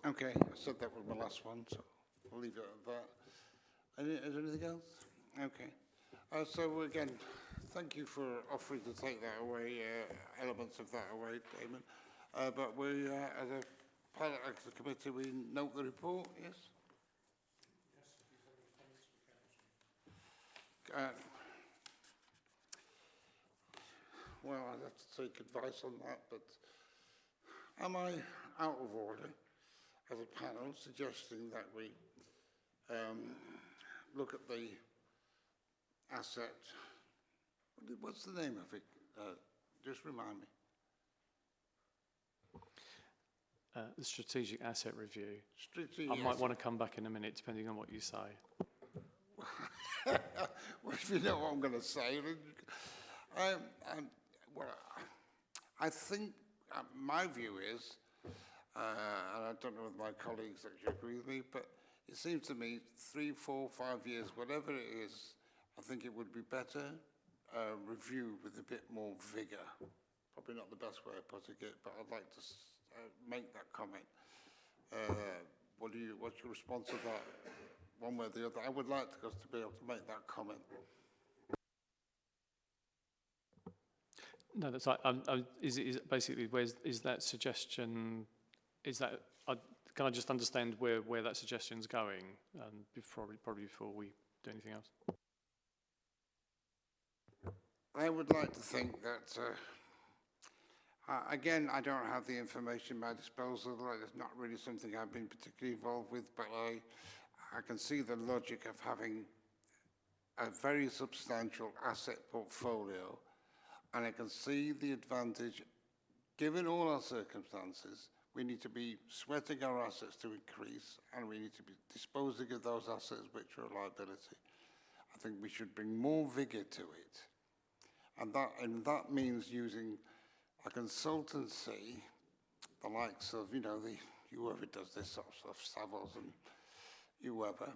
Okay, I said that was my last one, so I'll leave it at that. Is there anything else? Okay. So again, thank you for offering to take that away, elements of that away, Damon. But we, as a pilot action committee, we note the report, yes? Yes, if you have any comments, we can actually. Well, I'd have to take advice on that, but am I out of order as a panel suggesting that we look at the asset? What's the name of it? Just remind me. The strategic asset review. Strategic I might want to come back in a minute, depending on what you say. Well, if you know what I'm going to say. Well, I think my view is and I don't know if my colleagues actually agree with me, but it seems to me 3, 4, 5 years, whatever it is, I think it would be better reviewed with a bit more vigour. Probably not the best way of putting it, but I'd like to make that comment. What's your response to that, one way or the other? I would like us to be able to make that comment. No, that's right. Is basically, is that suggestion, is that, can I just understand where that suggestion's going, probably before we do anything else? I would like to think that, again, I don't have the information at my disposal. It's not really something I've been particularly involved with, but I can see the logic of having a very substantial asset portfolio, and I can see the advantage, given all our circumstances, we need to be sweating our assets to increase, and we need to be disposing of those assets which are a liability. I think we should bring more vigour to it, and that means using a consultancy, the likes of, whoever does this sort of stuff, Savills and whoever,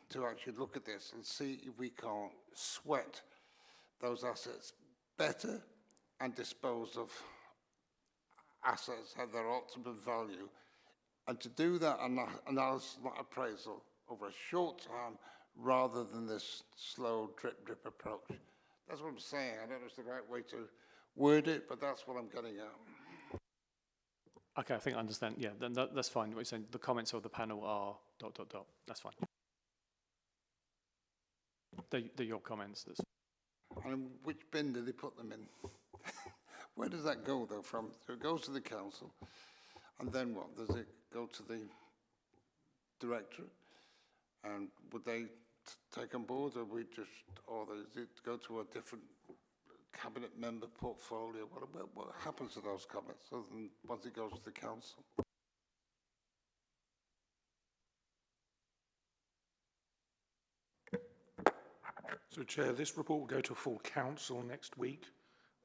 to actually look at this and see if we can't sweat those assets better and dispose of assets at their optimum value, and to do that analysis, not appraisal, over a short time rather than this slow drip approach. That's what I'm saying. I don't know if it's the right way to word it, but that's what I'm getting at. Okay, I think I understand. Yeah, then that's fine. What you're saying, the comments of the panel are ... That's fine. They're your comments. And which bin do they put them in? Where does that go, though, from? So it goes to the council, and then what? Does it go to the directorate? And would they take on board, or does it go to a different cabinet member portfolio? What happens to those comments other than once it goes to the council? So, Chair, this report will go to full council next week.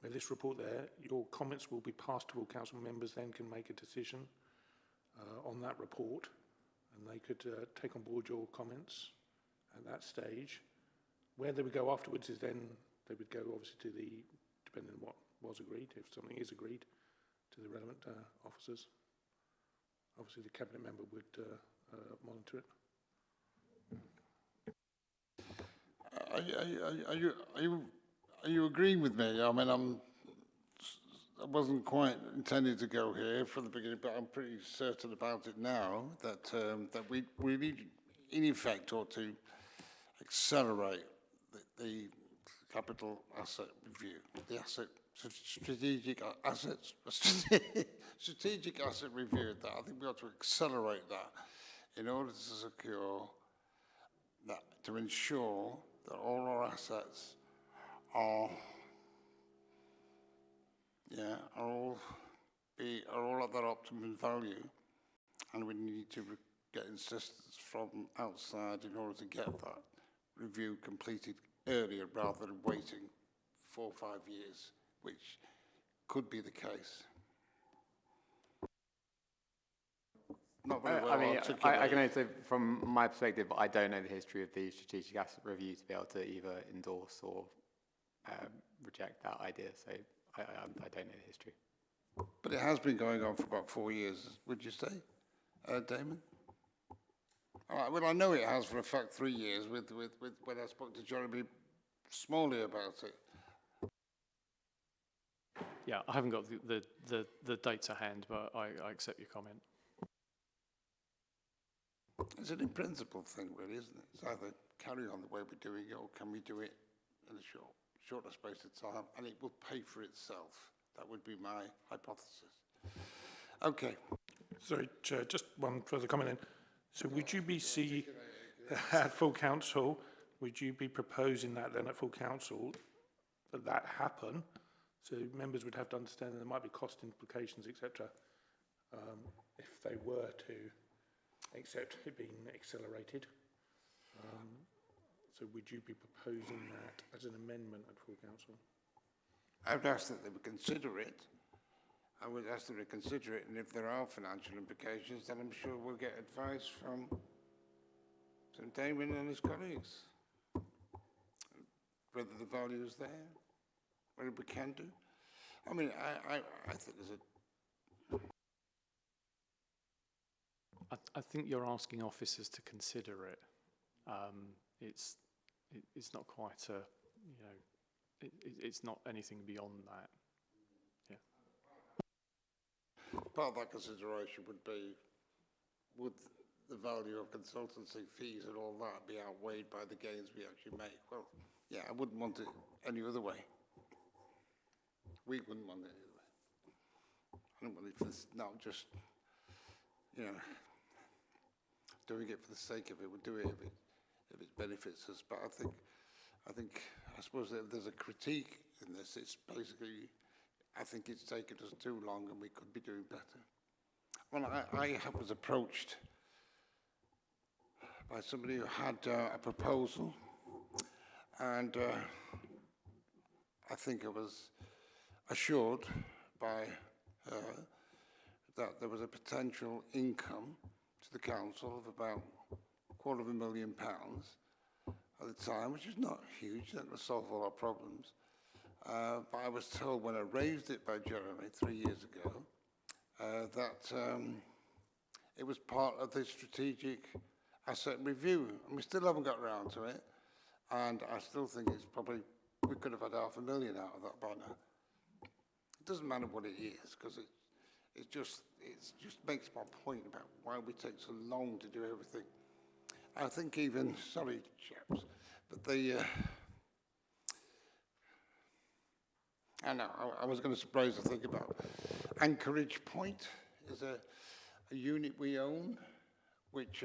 With this report there, your comments will be passed to all council members, then can make a decision on that report, and they could take on board your comments at that stage. Where they would go afterwards is then they would go obviously to the, depending on what was agreed, if something is agreed, to the relevant officers. Obviously the cabinet member would monitor it. Are you agreeing with me? I mean, I wasn't quite intending to go here from the beginning, but I'm pretty certain about it now that that we need, in effect, ought to accelerate the capital asset review, the strategic asset review. That I think we ought to accelerate that in order to secure that, to ensure that all our assets are all at their optimum value, and we need to get insistence from outside in order to get that review completed earlier rather than waiting 4 or 5 years, which could be the case. Not very well articulated. I can only say from my perspective, I don't know the history of the strategic asset review to be able to either endorse or reject that idea. So I don't know the history. But it has been going on for about 4 years, would you say, Damon? All right, well, I know it has for a fact 3 years with when I spoke to Jeremy Smalley about it. Yeah, I haven't got the dates to hand, but I accept your comment. It's an in-principle thing, really, isn't it? It's either carry on the way we're doing it, or can we do it in a shorter space of time, and it will pay for itself. That would be my hypothesis. Okay. Sorry, Chair, just one further comment then. So would you be at full council, would you be proposing that then at full council that happen? So members would have to understand that there might be cost implications, etc. If they were to accept it being accelerated. So would you be proposing that as an amendment at full council? I would ask that they would consider it, I would ask them to consider it, and if there are financial implications, then I'm sure we'll get advice from Damien and his colleagues, whether the value is there, whether we can do. I mean, I think there's a I think you're asking officers to consider it. It's not quite a, you know, it's not anything beyond that. Yeah. part of that consideration would be, would the value of consultancy fees and all that be outweighed by the gains we actually make? Well, yeah, I wouldn't want it any other way. We wouldn't want it any other way. I don't want it for this, not just, you know, doing it for the sake of it. We'll do it if it benefits us. But I suppose that if there's a critique in this, it's basically, I think it's taken us too long and we could be doing better. Well, I was approached by somebody who had a proposal, and I think I was assured by her that there was a potential income to the council of about £250,000 at the time, which is not huge, that will solve all our problems. But I was told when I raised it by Jeremy 3 years ago that it was part of the strategic asset review, and we still haven't got around to it, and I still think it's probably, we could have had £500,000 out of that by now. It doesn't matter what it is, because it just makes my point about why we take so long to do everything. I think even, sorry chaps, but I know, I was going to raise a thing about Anchorage Point is a unit we own, which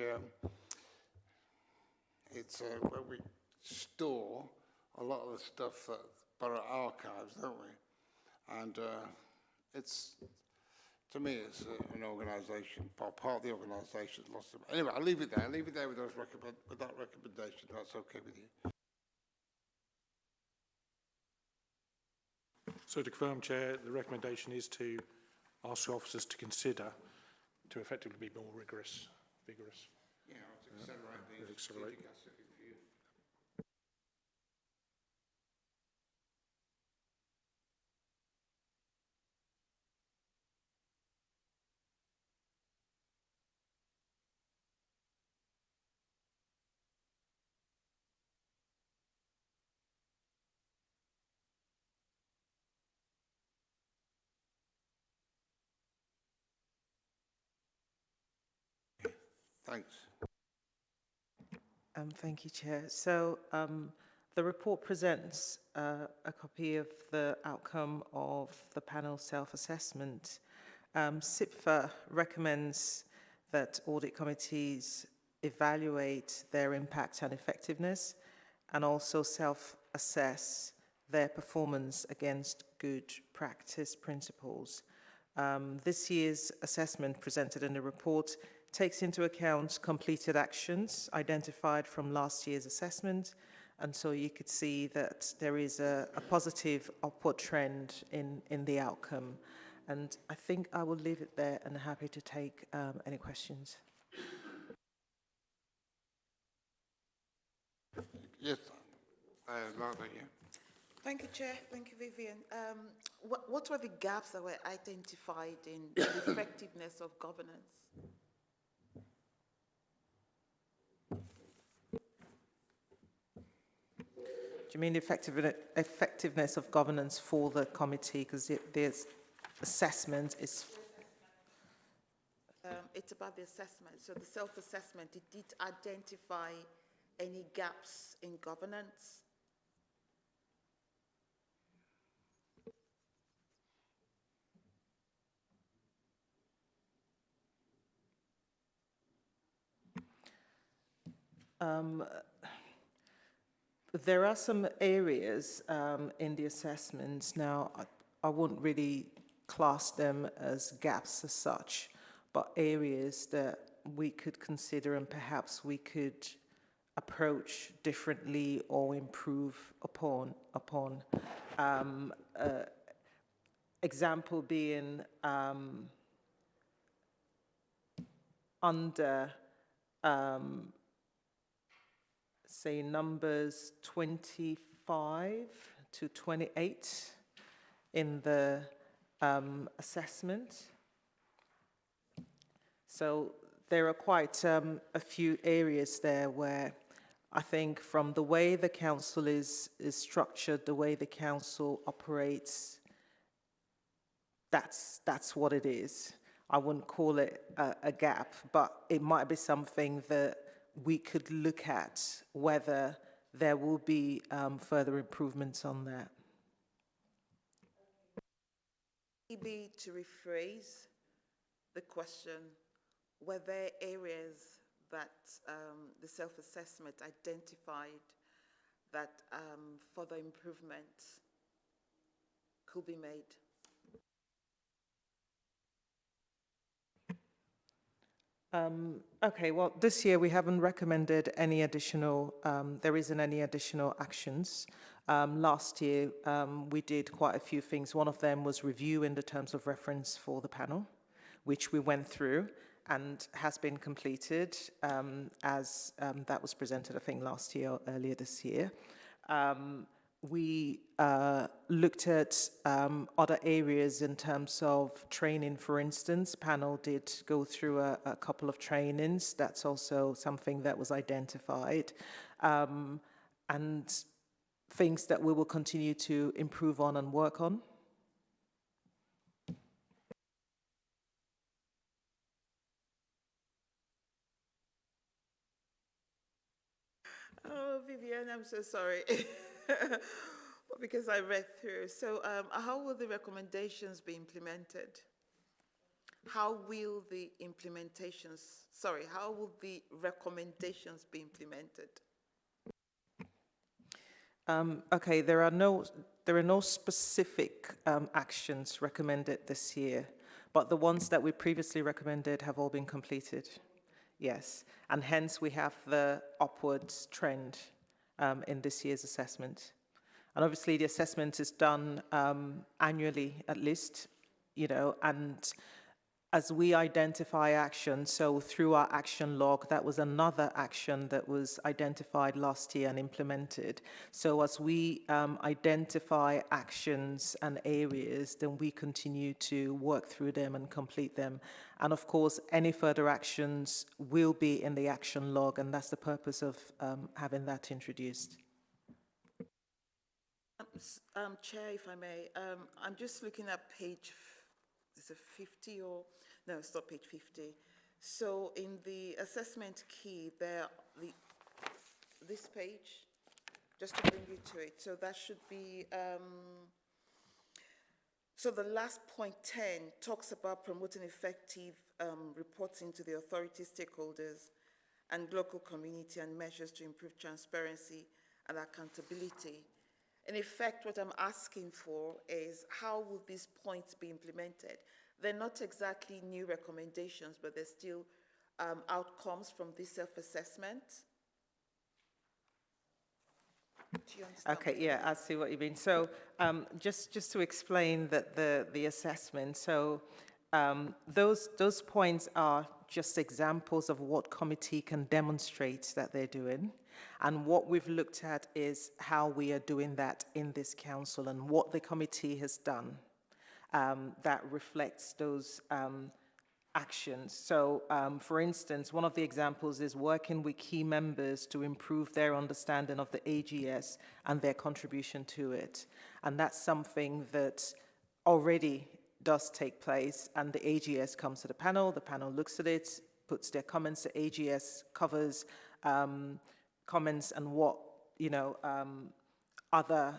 it's where we store a lot of the stuff that Borough Archives, don't we? And it's, to me, it's an organisation, part of the organisation lost it. Anyway, I'll leave it there. I'll leave it there with that recommendation. That's okay with you. So to confirm, Chair, the recommendation is to ask the officers to consider to effectively be more vigorous. Yeah, to accelerate the strategic asset review. Thanks. Thank you, Chair. So the report presents a copy of the outcome of the panel self-assessment. SIPFA recommends that audit committees evaluate their impact and effectiveness and also self-assess their performance against good practice principles. This year's assessment presented in the report takes into account completed actions identified from last year's assessment, and so you could see that there is a positive upward trend in the outcome. And I think I will leave it there and happy to take any questions. Yes, Martha, yeah. Thank you, Chair. Thank you, Vivian. What were the gaps that were identified in the effectiveness of governance? Do you mean the effectiveness of governance for the committee? Because there's assessment is... It's about the assessment. So the self-assessment, did it identify any gaps in governance? There are some areas in the assessments. Now, I wouldn't really class them as gaps as such, but areas that we could consider and perhaps we could approach differently or improve upon. example being under, say, numbers 25 to 28 in the assessment. So there are quite a few areas there where I think from the way the council is structured, the way the council operates, that's what it is. I wouldn't call it a gap, but it might be something that we could look at whether there will be further improvements on that. Maybe to rephrase the question, were there areas that the self-assessment identified that further improvements could be made? Okay, well, this year we haven't recommended any additional, there isn't any additional actions. Last year we did quite a few things. One of them was reviewing the terms of reference for the panel, which we went through and has been completed as that was presented, I think, last year or earlier this year. We looked at other areas in terms of training. For instance, panel did go through a couple of trainings. That's also something that was identified. And things that we will continue to improve on and work on. Oh, Vivian, I'm so sorry. Because I read through. So how will the recommendations be implemented? How will the recommendations be implemented? Okay, there are no specific actions recommended this year, but the ones that we previously recommended have all been completed. Yes, and hence we have the upwards trend in this year's assessment. And obviously the assessment is done annually at least, you know, and as we identify action, so through our action log, that was another action that was identified last year and implemented. So as we identify actions and areas, then we continue to work through them and complete them. And of course, any further actions will be in the action log, and that's the purpose of having that introduced. Chair, if I may, I'm just looking at page, is it 50 or, no, it's not page 50. So in the assessment key, this page, just to bring you to it, so that should be, so the last point 10 talks about promoting effective reporting to the authority stakeholders and local community and measures to improve transparency and accountability. In effect, what I'm asking for is how will these points be implemented? They're not exactly new recommendations, but they're still outcomes from this self-assessment. Do you understand? Okay, yeah, I see what you mean. So just to explain that the assessment, so those points are just examples of what committee can demonstrate that they're doing. And what we've looked at is how we are doing that in this council and what the committee has done that reflects those actions. So, for instance, one of the examples is working with key members to improve their understanding of the AGS and their contribution to it. And that's something that already does take place, and the AGS comes to the panel looks at it, puts their comments, the AGS covers comments and what, you know, other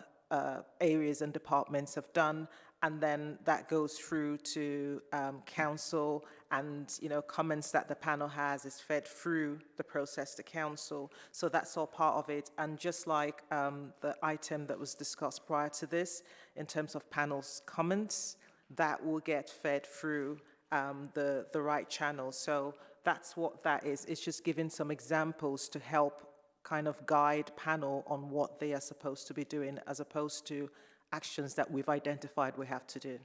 areas and departments have done, and then that goes through to council, and, you know, comments that the panel has is fed through the process to council. So that's all part of it. And just like the item that was discussed prior to this, in terms of panel's comments, that will get fed through the right channels. So that's what that is. It's just giving some examples to help kind of guide panel on what they are supposed to be doing, as opposed to actions that we've identified we have to do.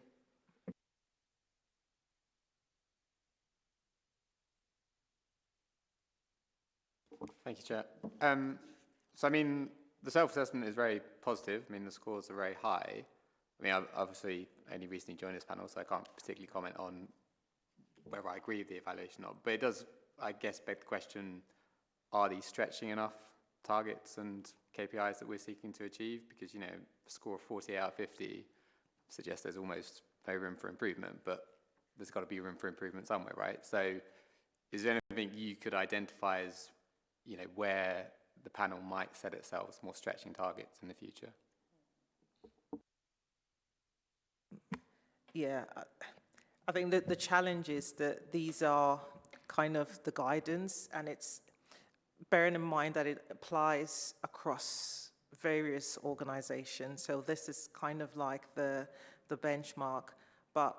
Thank you, Chair. So, I mean, the self-assessment is very positive. I mean, the scores are very high. I mean, I've obviously only recently joined this panel, so I can't particularly comment on whether I agree with the evaluation or not. But it does, I guess, beg the question, are these stretching enough targets and KPIs that we're seeking to achieve? Because, you know, a score of 48 out of 50 suggests there's almost no room for improvement, but there's got to be room for improvement somewhere, right? So is there anything you could identify as, you know, where the panel might set itself more stretching targets in the future? Yeah, I think that the challenge is that these are kind of the guidance, and it's bearing in mind that it applies across various organizations. So this is kind of like the benchmark. But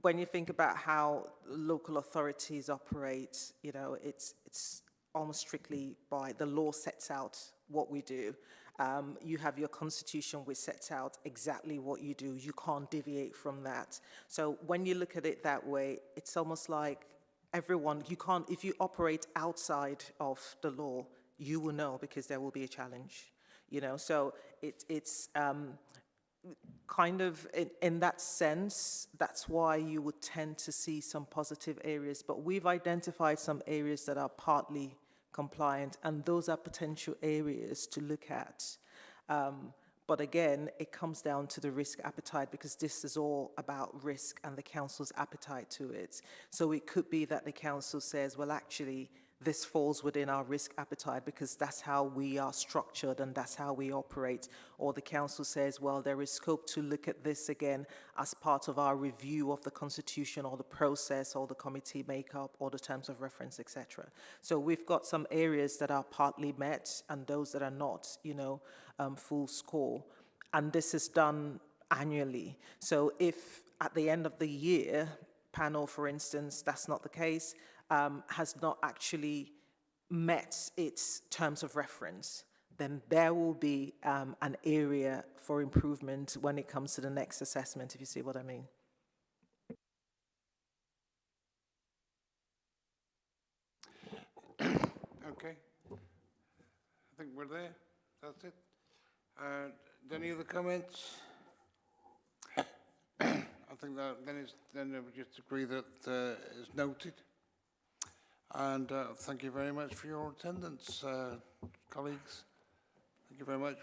when you think about how local authorities operate, you know, it's almost strictly by the law sets out what we do. You have your constitution which sets out exactly what you do. You can't deviate from that. So when you look at it that way, it's almost like everyone, you can't, if you operate outside of the law, you will know because there will be a challenge, you know. So it's kind of in that sense, that's why you would tend to see some positive areas. But we've identified some areas that are partly compliant, and those are potential areas to look at. But again, it comes down to the risk appetite, because this is all about risk and the council's appetite to it. So it could be that the council says, well, actually, this falls within our risk appetite because that's how we are structured and that's how we operate. Or the council says, well, there is scope to look at this again as part of our review of the constitution or the process or the committee makeup or the terms of reference, etc. So we've got some areas that are partly met and those that are not, you know, full score. And this is done annually. So if at the end of the year, panel, for instance, that's not the case, has not actually met its terms of reference, then there will be an area for improvement when it comes to the next assessment, if you see what I mean. Okay. I think we're there. That's it. Any other comments? I think that then we just agree that it's noted. And thank you very much for your attendance, colleagues. Thank you very much.